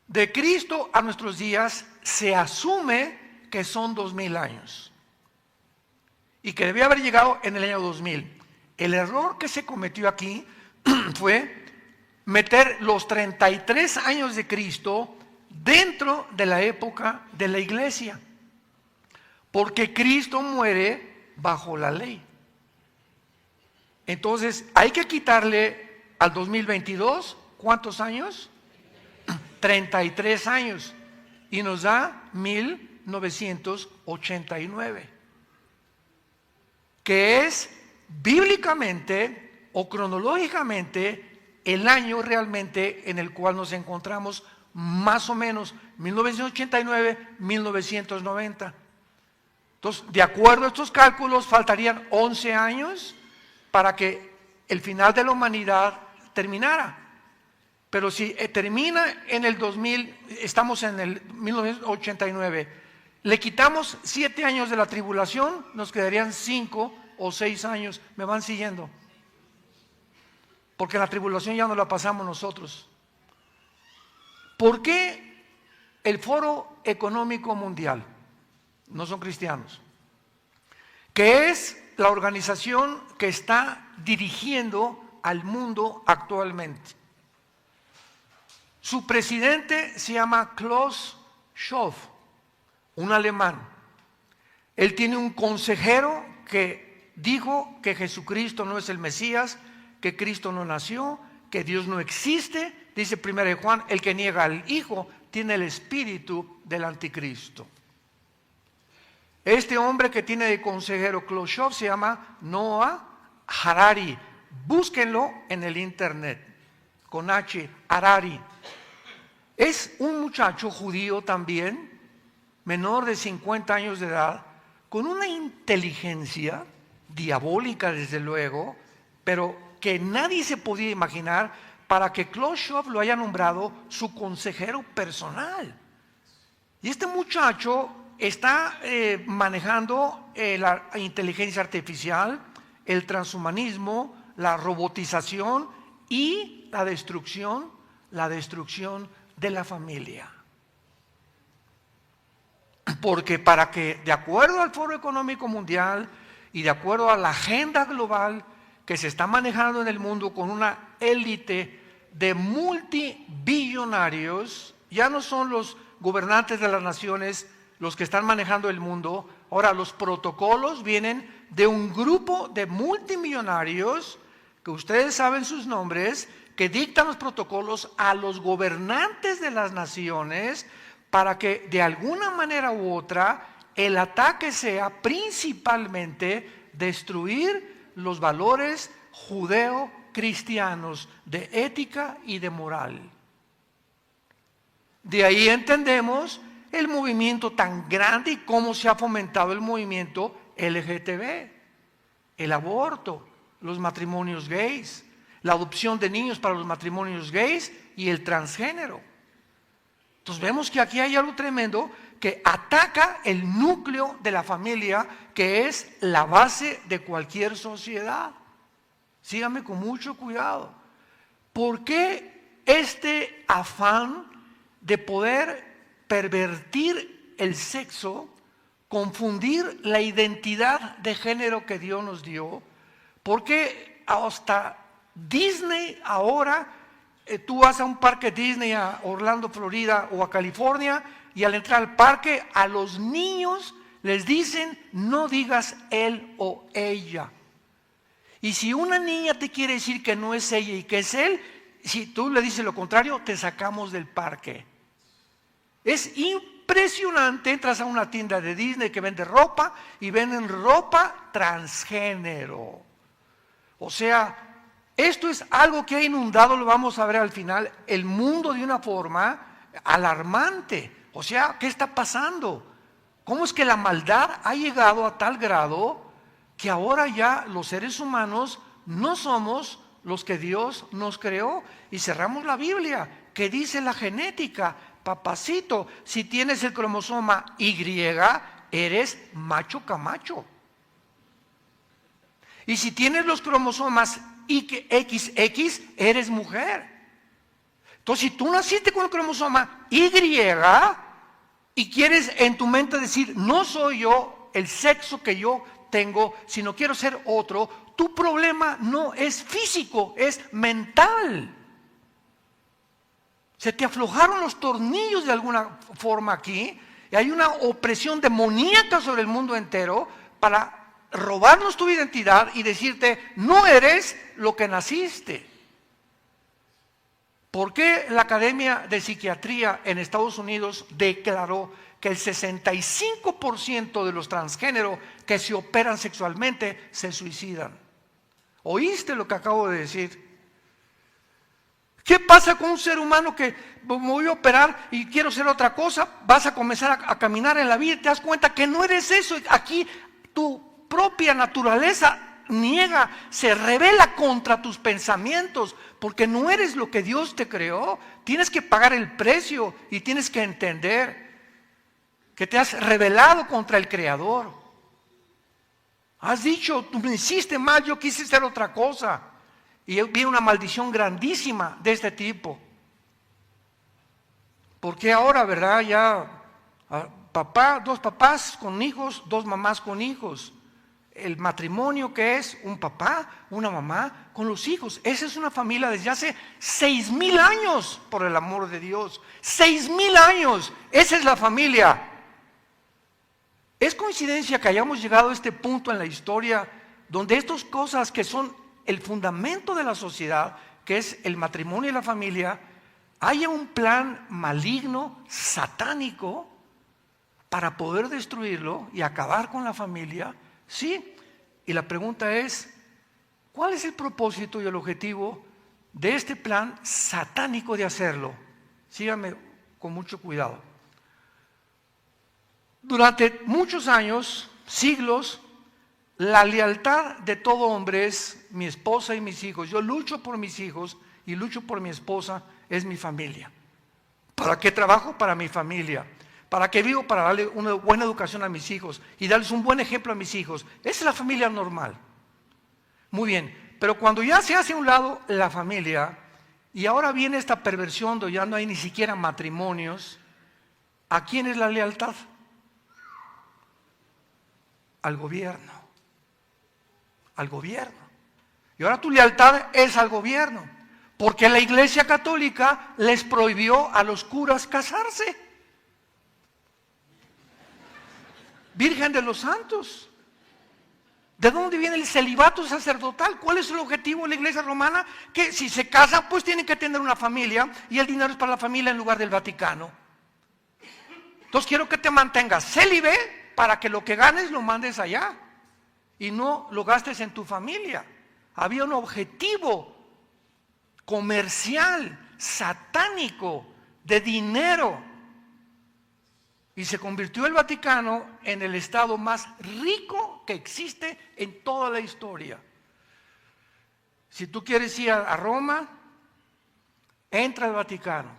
A: De Cristo a nuestros días se asume que son 2000 años y que debía haber llegado en el año 2000. El error que se cometió aquí fue meter los 33 años de Cristo dentro de la época de la iglesia, porque Cristo muere bajo la ley. Entonces hay que quitarle al 2022, ¿cuántos años? 33 años, y nos da 1989, que es bíblicamente o cronológicamente el año realmente en el cual nos encontramos, más o menos 1989-1990. Entonces, de acuerdo a estos cálculos, faltarían 11 años para que el final de la humanidad terminara. Pero si termina en el 2000, estamos en el 1989, le quitamos 7 años de la tribulación, nos quedarían 5 o 6 años. ¿Me van siguiendo? Porque la tribulación ya no la pasamos nosotros. ¿Por qué el Foro Económico Mundial? No son cristianos, que es la organización que está dirigiendo al mundo actualmente. Su presidente se llama Klaus Schwab, un alemán. Él tiene un consejero que dijo que Jesucristo no es el Mesías, que Cristo no nació, que Dios no existe. Dice 1 Juan, el que niega al Hijo tiene el espíritu del anticristo. Este hombre que tiene de consejero Klaus Schwab se llama Noah Harari. Búsquenlo en el internet, con H, Harari. Es un muchacho judío también, menor de 50 años de edad, con una inteligencia diabólica desde luego, pero que nadie se podía imaginar para que Klaus Schwab lo haya nombrado su consejero personal. Y este muchacho está manejando la inteligencia artificial, el transhumanismo, la robotización y la destrucción de la familia. Porque para que, de acuerdo al Foro Económico Mundial y de acuerdo a la agenda global que se está manejando en el mundo con una élite de multibillonarios, ya no son los gobernantes de las naciones los que están manejando el mundo. Ahora los protocolos vienen de un grupo de multimillonarios que ustedes saben sus nombres, que dictan los protocolos a los gobernantes de las naciones para que de alguna manera u otra el ataque sea principalmente destruir los valores judeo-cristianos de ética y de moral. De ahí entendemos el movimiento tan grande y cómo se ha fomentado el movimiento LGTB, el aborto, los matrimonios gays, la adopción de niños para los matrimonios gays y el transgénero. Entonces vemos que aquí hay algo tremendo que ataca el núcleo de la familia, que es la base de cualquier sociedad. Síganme con mucho cuidado. ¿Por qué este afán de poder pervertir el sexo, confundir la identidad de género que Dios nos dio? Porque hasta Disney ahora, tú vas a un parque Disney a Orlando, Florida o a California, y al entrar al parque a los niños les dicen no digas él o ella. Y si una niña te quiere decir que no es ella y que es él, si tú le dices lo contrario, te sacamos del parque. Es impresionante. Entras a una tienda de Disney que vende ropa y venden ropa transgénero. O sea, esto es algo que ha inundado, lo vamos a ver al final, el mundo de una forma alarmante. O sea, ¿qué está pasando? ¿Cómo es que la maldad ha llegado a tal grado que ahora ya los seres humanos no somos los que Dios nos creó? Y cerramos la Biblia, que dice la genética: papacito, si tienes el cromosoma Y, eres macho camacho. Y si tienes los cromosomas XX, eres mujer. Entonces, si tú naciste con el cromosoma Y y quieres en tu mente decir, no soy yo el sexo que yo tengo, sino quiero ser otro, tu problema no es físico, es mental. Se te aflojaron los tornillos de alguna forma aquí, y hay una opresión demoníaca sobre el mundo entero para robarnos tu identidad y decirte, no eres lo que naciste. ¿Por qué la Academia de Psiquiatría en Estados Unidos declaró que el 65% de los transgéneros que se operan sexualmente se suicidan? ¿Oíste lo que acabo de decir? ¿Qué pasa con un ser humano que me voy a operar y quiero ser otra cosa? Vas a comenzar a caminar en la vida y te das cuenta que no eres eso. Aquí tu propia naturaleza niega, se rebela contra tus pensamientos, porque no eres lo que Dios te creó. Tienes que pagar el precio y tienes que entender que te has rebelado contra el Creador. Has dicho, tú me hiciste mal, yo quise ser otra cosa. Y viene una maldición grandísima de este tipo. Porque ahora, ¿verdad? Ya papá, dos papás con hijos, dos mamás con hijos. El matrimonio que es un papá, una mamá con los hijos. Esa es una familia desde hace 6,000 años, por el amor de Dios. 6,000 años. Esa es la familia. ¿Es coincidencia que hayamos llegado a este punto en la historia donde estas cosas que son el fundamento de la sociedad, que es el matrimonio y la familia, haya un plan maligno, satánico, para poder destruirlo y acabar con la familia? Sí, y la pregunta es, ¿cuál es el propósito y el objetivo de este plan satánico de hacerlo? Síganme con mucho cuidado. Durante muchos años, siglos, la lealtad de todo hombre es mi esposa y mis hijos. Yo lucho por mis hijos y lucho por mi esposa, es mi familia. ¿Para qué trabajo? Para mi familia. ¿Para qué vivo? Para darle una buena educación a mis hijos y darles un buen ejemplo a mis hijos. Esa es la familia normal. Muy bien, pero cuando ya se hace a un lado la familia y ahora viene esta perversión donde ya no hay ni siquiera matrimonios, ¿a quién es la lealtad? Al gobierno. Al gobierno. Y ahora tu lealtad es al gobierno, porque la Iglesia Católica les prohibió a los curas casarse. Virgen de los Santos. ¿De dónde viene el celibato sacerdotal? ¿Cuál es el objetivo de la Iglesia Romana? Que si se casan, pues tienen que tener una familia y el dinero es para la familia en lugar del Vaticano. Entonces quiero que te mantengas célibe para que lo que ganes lo mandes allá y no lo gastes en tu familia. Había un objetivo comercial, satánico, de dinero. Y se convirtió el Vaticano en el estado más rico que existe en toda la historia. Si tú quieres ir a Roma, entra al Vaticano.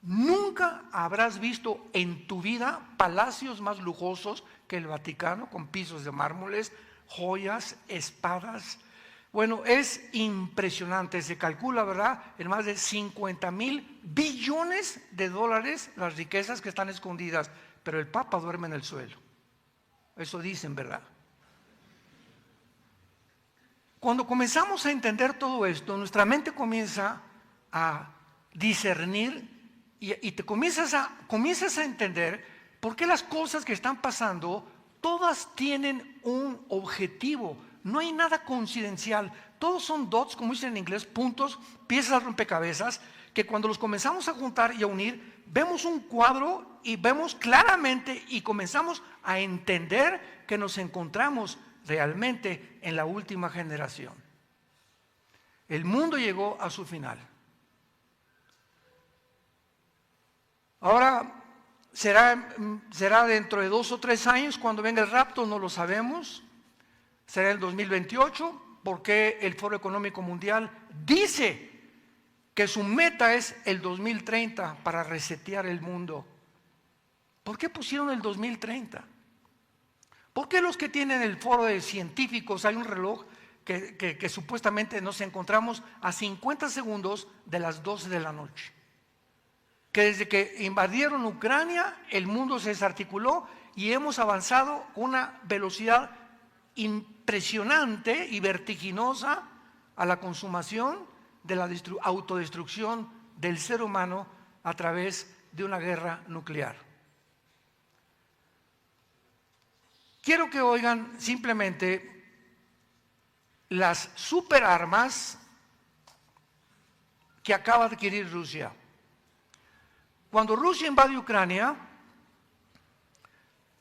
A: Nunca habrás visto en tu vida palacios más lujosos que el Vaticano, con pisos de mármoles, joyas, espadas. Bueno, es impresionante, se calcula, ¿verdad?, en más de 50,000 billones de dólares las riquezas que están escondidas, pero el Papa duerme en el suelo. Eso dicen, ¿verdad? Cuando comenzamos a entender todo esto, nuestra mente comienza a discernir y te comienzas a entender por qué las cosas que están pasando, todas tienen un objetivo. No hay nada coincidencial. Todos son dots, como dicen en inglés, puntos, piezas de rompecabezas, que cuando los comenzamos a juntar y a unir, vemos un cuadro y vemos claramente y comenzamos a entender que nos encontramos realmente en la última generación. El mundo llegó a su final. Ahora será dentro de 2 o 3 años cuando venga el rapto, no lo sabemos. Será el 2028, porque el Foro Económico Mundial dice que su meta es el 2030 para resetear el mundo. ¿Por qué pusieron el 2030? ¿Por qué los que tienen el foro de científicos hay un reloj que supuestamente nos encontramos a 50 segundos de las 12 de la noche? Que desde que invadieron Ucrania el mundo se desarticuló y hemos avanzado con una velocidad impresionante y vertiginosa a la consumación de la autodestrucción del ser humano a través de una guerra nuclear. Quiero que oigan simplemente las superarmas que acaba de adquirir Rusia. Cuando Rusia invade Ucrania,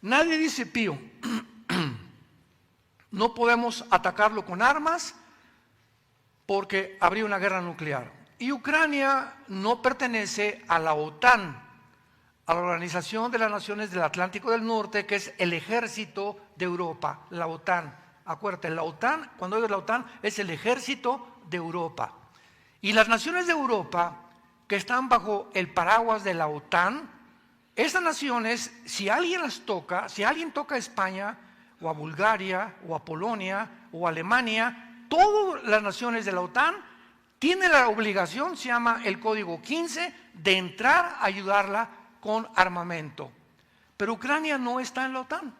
A: nadie dice pío. No podemos atacarlo con armas porque habría una guerra nuclear. Y Ucrania no pertenece a la OTAN, a la Organización de las Naciones del Atlántico del Norte, que es el ejército de Europa, la OTAN. Acuérdate, la OTAN, cuando digo la OTAN, es el ejército de Europa. Y las naciones de Europa que están bajo el paraguas de la OTAN, esas naciones, si alguien las toca, si alguien toca a España, o a Bulgaria, o a Polonia, o a Alemania, todas las naciones de la OTAN tienen la obligación, se llama el Código 15, de entrar a ayudarla con armamento. Pero Ucrania no está en la OTAN.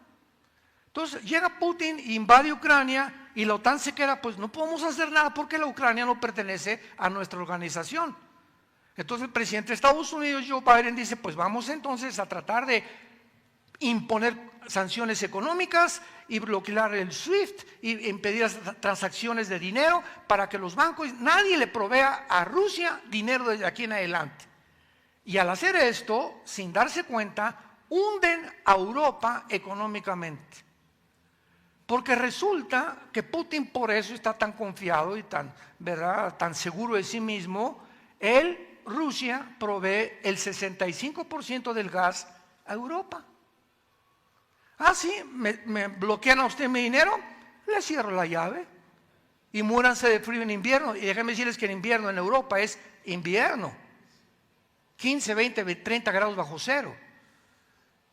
A: Entonces llega Putin, invade Ucrania y la OTAN se queda, pues no podemos hacer nada porque la Ucrania no pertenece a nuestra organización. Entonces el presidente de Estados Unidos, Joe Biden, dice, pues vamos entonces a tratar de imponer sanciones económicas y bloquear el SWIFT y impedir las transacciones de dinero para que los bancos, nadie le provea a Rusia dinero desde aquí en adelante. Y al hacer esto, sin darse cuenta, hunden a Europa económicamente. Porque resulta que Putin por eso está tan confiado y tan, ¿verdad?, tan seguro de sí mismo. Rusia provee el 65% del gas a Europa. Ah, sí, me bloquean a usted mi dinero, le cierro la llave y muéranse de frío en invierno. Y déjenme decirles que en invierno en Europa es invierno, 15, 20, 30 grados bajo cero.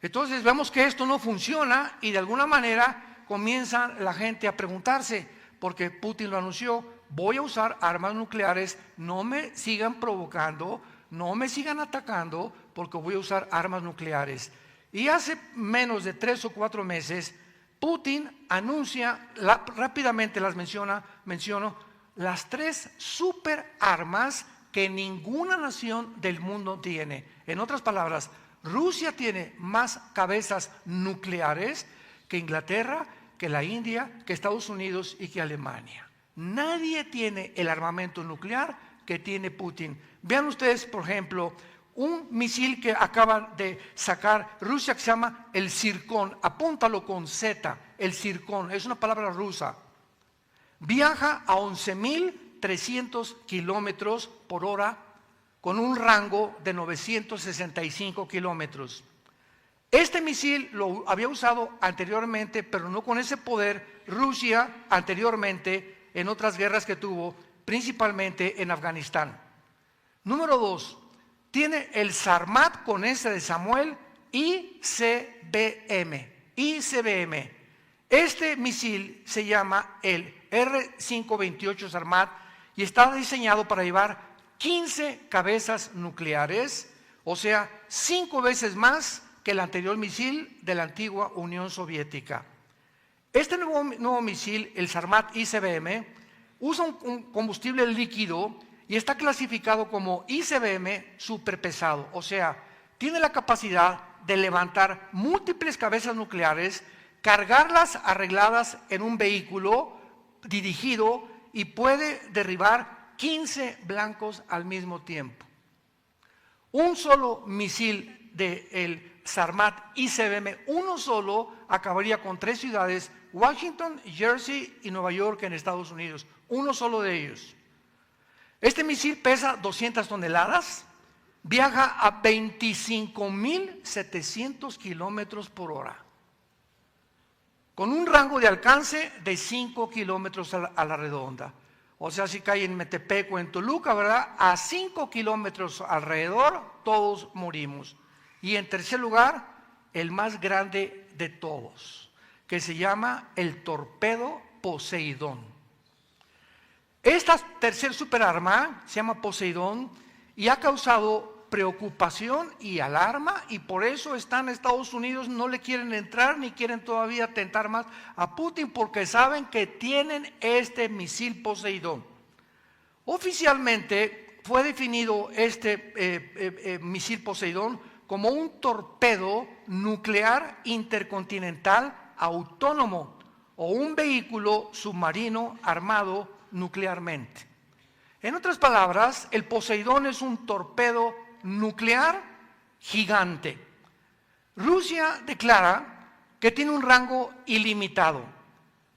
A: Entonces vemos que esto no funciona y de alguna manera comienza la gente a preguntarse, porque Putin lo anunció, voy a usar armas nucleares, no me sigan provocando, no me sigan atacando, porque voy a usar armas nucleares. Y hace menos de 3 o 4 meses, Putin anuncia, rápidamente las menciono, las 3 superarmas que ninguna nación del mundo tiene. En otras palabras, Rusia tiene más cabezas nucleares que Inglaterra, que la India, que Estados Unidos y que Alemania. Nadie tiene el armamento nuclear que tiene Putin. Vean ustedes, por ejemplo, un misil que acaba de sacar Rusia que se llama el Zircon. Apúntalo con Z, el Zircon, es una palabra rusa. Viaja a 11,300 kilómetros por hora con un rango de 965 kilómetros. Este misil lo había usado anteriormente, pero no con ese poder, Rusia anteriormente en otras guerras que tuvo, principalmente en Afganistán. Número 2, tiene el Sarmat con S de Samuel ICBM. Este misil se llama el R-528 Sarmat y está diseñado para llevar 15 cabezas nucleares, o sea, 5 veces más que el anterior misil de la antigua Unión Soviética. Este nuevo misil, el Sarmat ICBM, usa un combustible líquido y está clasificado como ICBM superpesado, o sea, tiene la capacidad de levantar múltiples cabezas nucleares, cargarlas arregladas en un vehículo dirigido y puede derribar 15 blancos al mismo tiempo. Un solo misil del Sarmat ICBM, uno solo, acabaría con 3 ciudades, Washington, Jersey y Nueva York en Estados Unidos. Uno solo de ellos. Este misil pesa 200 toneladas, viaja a 25.700 kilómetros por hora, con un rango de alcance de 5 kilómetros a la redonda. O sea, si cae en Metepec o en Toluca, ¿verdad? A 5 kilómetros alrededor, todos morimos. Y en tercer lugar, el más grande de todos, que se llama el torpedo Poseidón. Esta tercer superarma se llama Poseidón y ha causado preocupación y alarma, y por eso están en Estados Unidos, no le quieren entrar ni quieren todavía tentar más a Putin, porque saben que tienen este misil Poseidón. Oficialmente fue definido este misil Poseidón como un torpedo nuclear intercontinental autónomo o un vehículo submarino armado nuclearmente. En otras palabras, el Poseidón es un torpedo nuclear gigante. Rusia declara que tiene un rango ilimitado.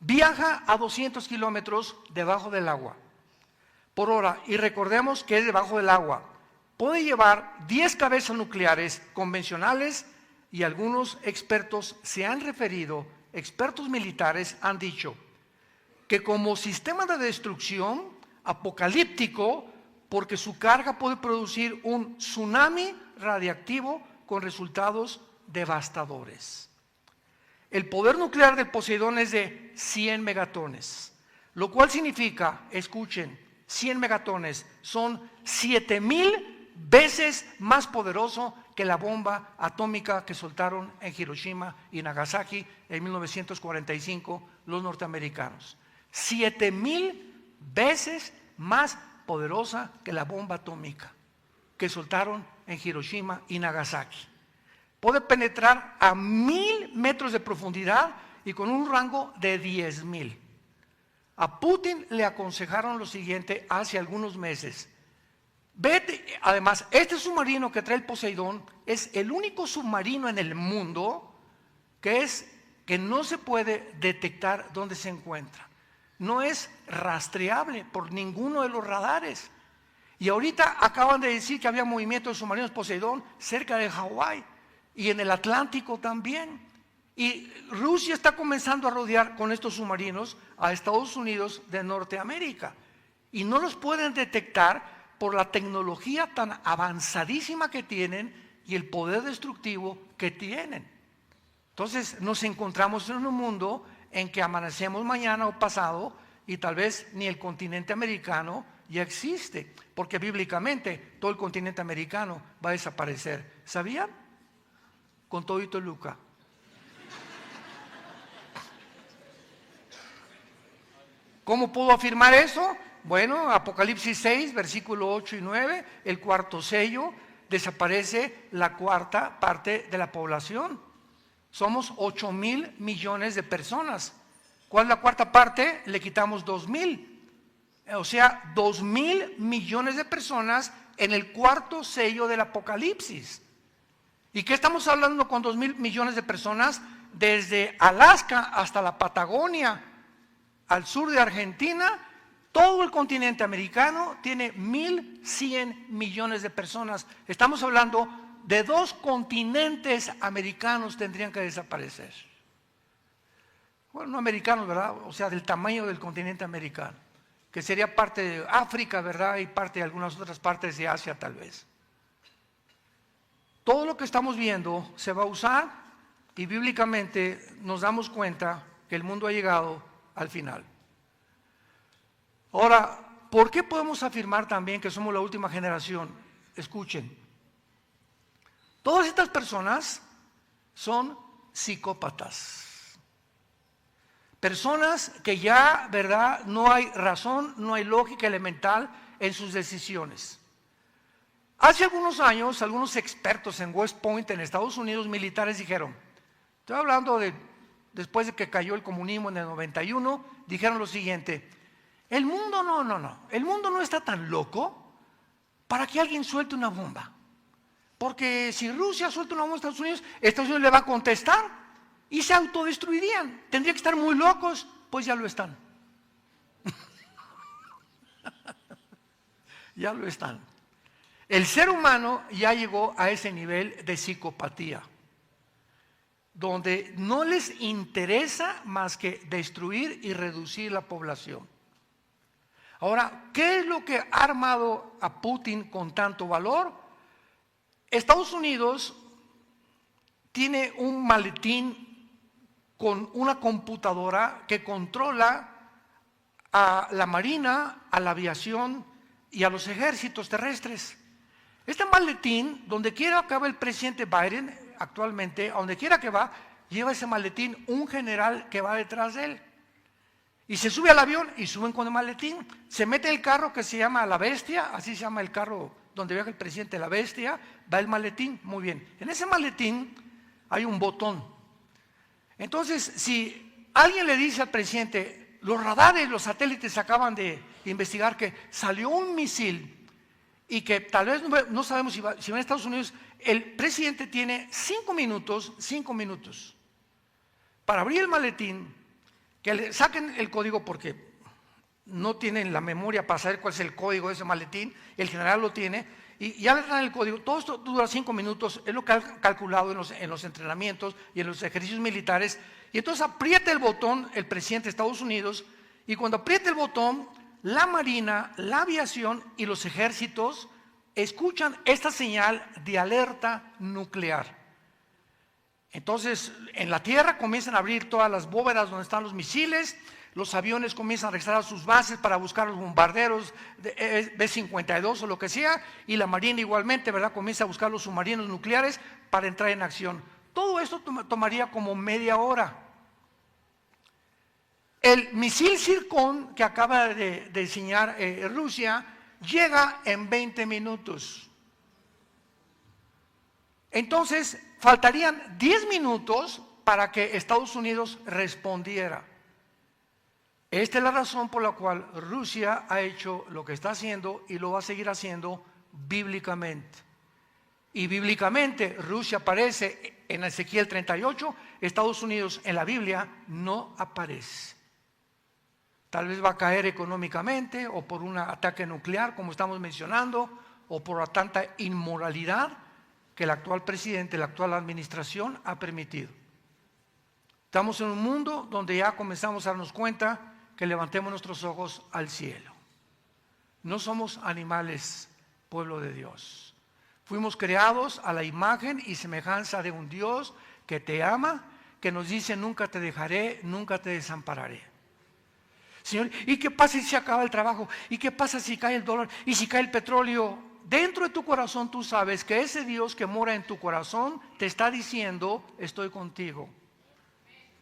A: Viaja a 200 kilómetros debajo del agua por hora, y recordemos que es debajo del agua. Puede llevar 10 cabezas nucleares convencionales, y algunos expertos se han referido, expertos militares han dicho, que como sistema de destrucción apocalíptico, porque su carga puede producir un tsunami radiactivo con resultados devastadores. El poder nuclear del Poseidón es de 100 megatones, lo cual significa, escuchen, 100 megatones son 7,000 veces más poderoso que la bomba atómica que soltaron en Hiroshima y Nagasaki en 1945 los norteamericanos. 7,000 veces más poderosa que la bomba atómica que soltaron en Hiroshima y Nagasaki. Puede penetrar a 1,000 metros de profundidad y con un rango de 10,000. A Putin le aconsejaron lo siguiente hace algunos meses. Vete, además, este submarino que trae el Poseidón es el único submarino en el mundo que no se puede detectar dónde se encuentra. No es rastreable por ninguno de los radares. Y ahorita acaban de decir que había movimiento de submarinos Poseidón cerca de Hawái y en el Atlántico también. Y Rusia está comenzando a rodear con estos submarinos a Estados Unidos de Norteamérica. Y no los pueden detectar por la tecnología tan avanzadísima que tienen y el poder destructivo que tienen. Entonces nos encontramos en un mundo en que amanecemos mañana o pasado y tal vez ni el continente americano ya existe, porque bíblicamente todo el continente americano va a desaparecer. ¿Sabían? Con todo y Toluca. ¿Cómo puedo afirmar eso? Bueno, Apocalipsis 6, versículo 8 y 9, el cuarto sello, desaparece la cuarta parte de la población. Somos 8,000 millones de personas. ¿Cuál es la cuarta parte? Le quitamos 2,000. O sea, 2,000 millones de personas en el cuarto sello del Apocalipsis. ¿Y qué estamos hablando con 2,000 millones de personas? Desde Alaska hasta la Patagonia, al sur de Argentina, todo el continente americano tiene 1,100 millones de personas. Estamos hablando de 2 continentes americanos tendrían que desaparecer. Bueno, no americanos, ¿verdad? O sea, del tamaño del continente americano. que sería parte de África, ¿verdad? Y parte de algunas otras partes de Asia tal vez. Todo lo que estamos viendo se va a usar y bíblicamente nos damos cuenta que el mundo ha llegado al final. Ahora, ¿por qué podemos afirmar también que somos la última generación? Escuchen, todas estas personas son psicópatas. Personas que ya, ¿verdad? No hay razón, no hay lógica elemental en sus decisiones. Hace algunos años, algunos expertos en West Point, en Estados Unidos, militares dijeron, estoy hablando de después de que cayó el comunismo en el 91, dijeron lo siguiente, el mundo el mundo no está tan loco para que alguien suelte una bomba. Porque si Rusia suelta una bomba a Estados Unidos le va a contestar y se autodestruirían. Tendría que estar muy locos, pues ya lo están. Ya lo están. El ser humano ya llegó a ese nivel de psicopatía, donde no les interesa más que destruir y reducir la población. Ahora, ¿qué es lo que ha armado a Putin con tanto valor? Estados Unidos tiene un maletín con una computadora que controla a la marina, a la aviación y a los ejércitos terrestres. Este maletín, donde quiera que va el presidente Biden actualmente, a donde quiera que va, lleva ese maletín un general que va detrás de él. Y se sube al avión y suben con el maletín. Se mete el carro que se llama La Bestia, así se llama el carro donde viaja el presidente, La Bestia, va el maletín, muy bien. En ese maletín hay un botón. Entonces, si alguien le dice al presidente, los radares, los satélites acaban de investigar que salió un misil y que tal vez no sabemos si va a Estados Unidos, el presidente tiene 5 minutos para abrir el maletín, que le saquen el código porque no tienen la memoria para saber cuál es el código de ese maletín, el general lo tiene, y ya le dan el código. Todo esto dura 5 minutos, es lo que han calculado en los entrenamientos y en los ejercicios militares, y entonces aprieta el botón el presidente de Estados Unidos, y cuando aprieta el botón, la marina, la aviación y los ejércitos escuchan esta señal de alerta nuclear. Entonces, en la tierra comienzan a abrir todas las bóvedas donde están los misiles, los aviones comienzan a regresar a sus bases para buscar los bombarderos de B-52 o lo que sea, y la marina igualmente, ¿verdad? Comienza a buscar los submarinos nucleares para entrar en acción. Todo esto tomaría como media hora. El misil Zircon que acaba de diseñar Rusia llega en 20 minutos. Entonces, faltarían 10 minutos para que Estados Unidos respondiera. Esta es la razón por la cual Rusia ha hecho lo que está haciendo y lo va a seguir haciendo bíblicamente. Y bíblicamente Rusia aparece en Ezequiel 38, Estados Unidos en la Biblia no aparece. Tal vez va a caer económicamente o por un ataque nuclear, como estamos mencionando, o por tanta inmoralidad que el actual presidente, la actual administración ha permitido. Estamos en un mundo donde ya comenzamos a darnos cuenta que levantemos nuestros ojos al cielo. No somos animales, pueblo de Dios. Fuimos creados a la imagen y semejanza de un Dios que te ama, que nos dice nunca te dejaré, nunca te desampararé. Señor, ¿y qué pasa si se acaba el trabajo? ¿Y qué pasa si cae el dólar? ¿Y si cae el petróleo? Dentro de tu corazón tú sabes que ese Dios que mora en tu corazón te está diciendo, estoy contigo.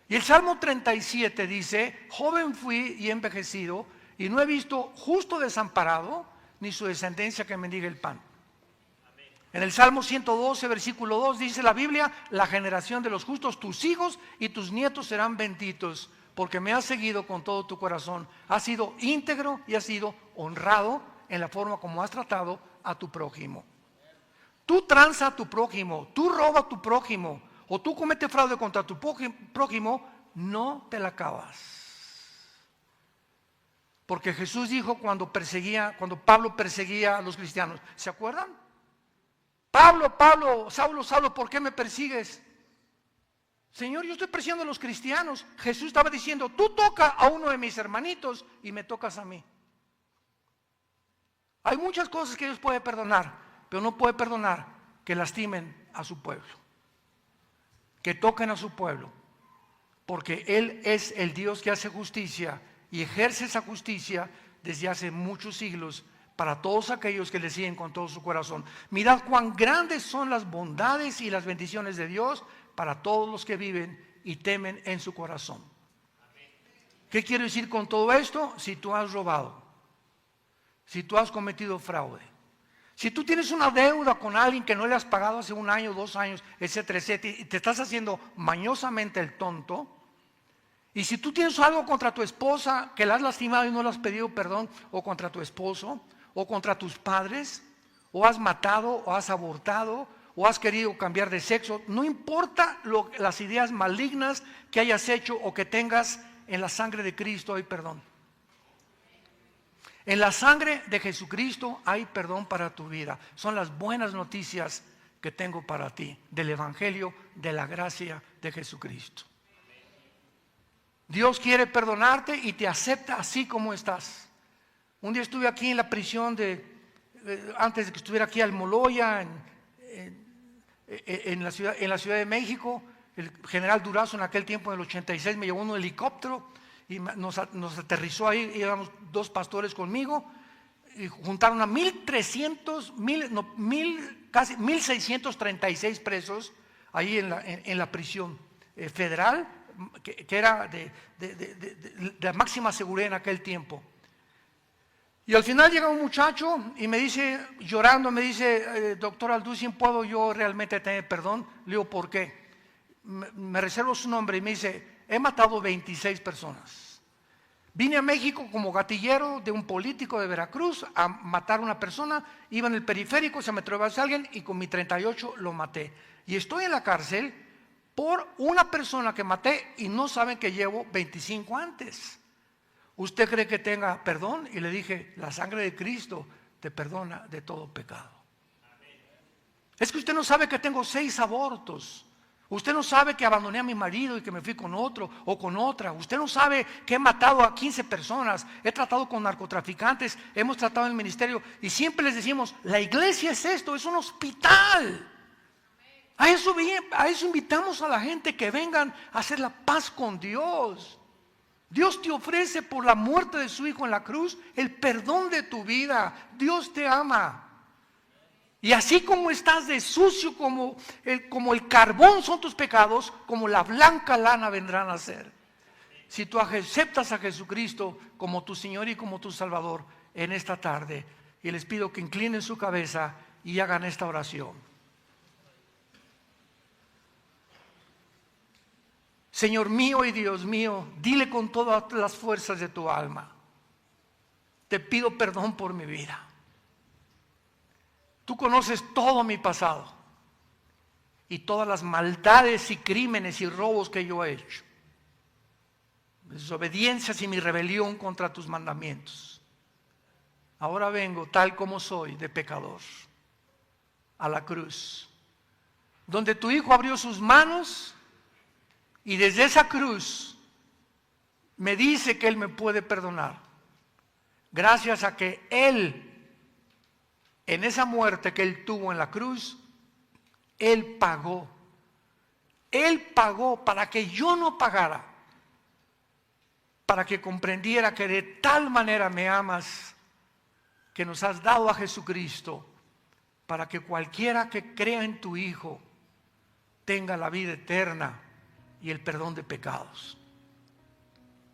A: Y el Salmo 37 dice, joven fui y envejecido, y no he visto justo desamparado, ni su descendencia que mendigue el pan. En el Salmo 112, versículo 2, dice la Biblia, la generación de los justos, tus hijos y tus nietos serán benditos, porque me has seguido con todo tu corazón. Has sido íntegro y has sido honrado en la forma como has tratado a tu prójimo. Tú tranza a tu prójimo, tú roba a tu prójimo, o tú cometes fraude contra tu prójimo, no te la acabas. Porque Jesús dijo cuando Pablo perseguía a los cristianos, ¿se acuerdan? Pablo, Saulo, ¿por qué me persigues? Señor, yo estoy persiguiendo a los cristianos. Jesús estaba diciendo, tú toca a uno de mis hermanitos y me tocas a mí. Hay muchas cosas que Dios puede perdonar, pero no puede perdonar que lastimen a su pueblo, que toquen a su pueblo, porque Él es el Dios que hace justicia y ejerce esa justicia desde hace muchos siglos para todos aquellos que le siguen con todo su corazón. Mirad cuán grandes son las bondades y las bendiciones de Dios para todos los que viven y temen en su corazón. ¿Qué quiero decir con todo esto? Si tú has robado, si tú has cometido fraude, si tú tienes una deuda con alguien que no le has pagado hace 1 año, 2 años, etcétera, etcétera, y te estás haciendo mañosamente el tonto, y si tú tienes algo contra tu esposa que la has lastimado y no le has pedido perdón, o contra tu esposo, o contra tus padres, o has matado, o has abortado, o has querido cambiar de sexo, no importa las ideas malignas que hayas hecho o que tengas, en la sangre de Cristo hay perdón. En la sangre de Jesucristo hay perdón para tu vida. Son las buenas noticias que tengo para ti del Evangelio de la gracia de Jesucristo. Dios quiere perdonarte y te acepta así como estás. Un día estuve aquí en la prisión antes de que estuviera aquí Almoloya, en la Ciudad de México. El general Durazo en aquel tiempo, en el 86, me llevó un helicóptero y nos aterrizó ahí. Íbamos 2 pastores conmigo y juntaron a 1,636 presos ahí en la prisión federal, que era de máxima seguridad en aquel tiempo. Y al final llega un muchacho y me dice, llorando, me dice, doctor Alducin, ¿puedo yo realmente tener perdón? Le digo, ¿por qué? Me reservo su nombre y me dice, he matado 26 personas. Vine a México como gatillero de un político de Veracruz a matar a una persona, iba en el periférico, se me atravesó a alguien y con mi 38 lo maté. Y estoy en la cárcel por una persona que maté y no saben que llevo 25 antes. ¿Usted cree que tenga perdón? Y le dije, la sangre de Cristo te perdona de todo pecado. Es que usted no sabe que tengo 6 abortos. Usted no sabe que abandoné a mi marido y que me fui con otro o con otra. Usted no sabe que he matado a 15 personas. He tratado con narcotraficantes. Hemos tratado en el ministerio. Y siempre les decimos, la iglesia es esto, es un hospital. A eso invitamos a la gente que vengan a hacer la paz con Dios. Dios te ofrece por la muerte de su Hijo en la cruz el perdón de tu vida. Dios te ama. Y así como estás de sucio como el carbón son tus pecados, como la blanca lana vendrán a ser. Si tú aceptas a Jesucristo como tu Señor y como tu Salvador en esta tarde, y les pido que inclinen su cabeza y hagan esta oración. Señor mío y Dios mío, dile con todas las fuerzas de tu alma, te pido perdón por mi vida. Tú conoces todo mi pasado y todas las maldades y crímenes y robos que yo he hecho, desobediencias y mi rebelión contra tus mandamientos. Ahora vengo tal como soy, de pecador, a la cruz, donde tu Hijo abrió sus manos y desde esa cruz me dice que Él me puede perdonar. Gracias a que Él, en esa muerte que Él tuvo en la cruz, Él pagó. Él pagó para que yo no pagara, para que comprendiera que de tal manera me amas, que nos has dado a Jesucristo, para que cualquiera que crea en tu Hijo tenga la vida eterna y el perdón de pecados.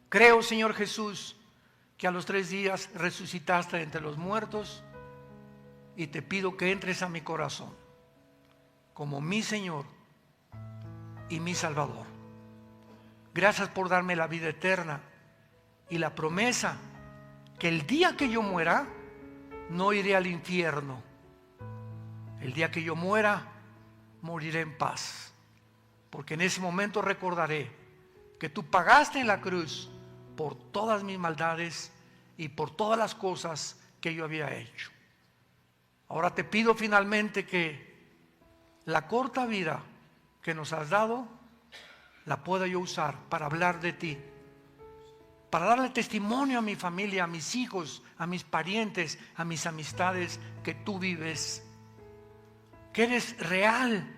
A: Creo, Señor Jesús, que a los 3 días resucitaste entre los muertos, y te pido que entres a mi corazón como mi Señor y mi Salvador. Gracias por darme la vida eterna y la promesa que el día que yo muera no iré al infierno. El día que yo muera moriré en paz, porque en ese momento recordaré que tú pagaste en la cruz por todas mis maldades y por todas las cosas que yo había hecho. Ahora te pido finalmente que la corta vida que nos has dado la pueda yo usar para hablar de ti, para darle testimonio a mi familia, a mis hijos, a mis parientes, a mis amistades, que tú vives, que eres real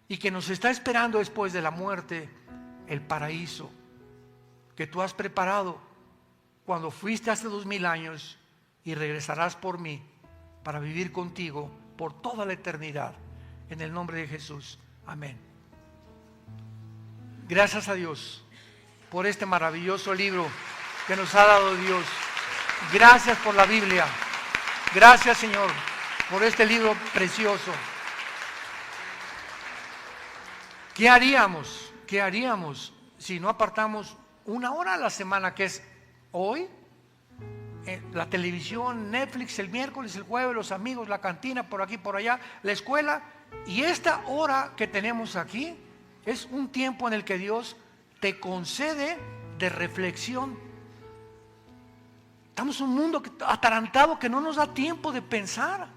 A: y que nos está esperando después de la muerte el paraíso que tú has preparado cuando fuiste hace 2000 años y regresarás por mí para vivir contigo por toda la eternidad. En el nombre de Jesús. Amén. Gracias a Dios por este maravilloso libro que nos ha dado Dios. Gracias por la Biblia. Gracias, Señor, por este libro precioso. ¿Qué haríamos? ¿Qué haríamos si no apartamos una hora a la semana, que es hoy? La televisión, Netflix, el miércoles, el jueves, los amigos, la cantina, por aquí, por allá, la escuela. Y esta hora que tenemos aquí es un tiempo en el que Dios te concede de reflexión. Estamos en un mundo atarantado que no nos da tiempo de pensar.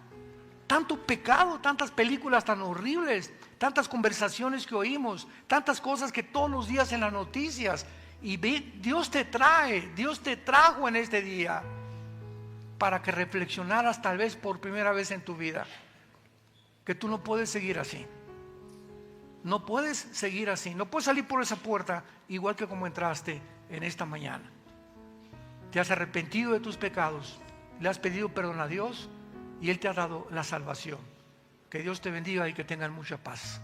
A: Tanto pecado, tantas películas tan horribles, tantas conversaciones que oímos, tantas cosas que todos los días en las noticias. Y Dios te trajo en este día para que reflexionaras tal vez por primera vez en tu vida que tú no puedes seguir así. No puedes seguir así. No puedes salir por esa puerta igual que como entraste en esta mañana. Te has arrepentido de tus pecados, le has pedido perdón a Dios y Él te ha dado la salvación. Que Dios te bendiga y que tengan mucha paz.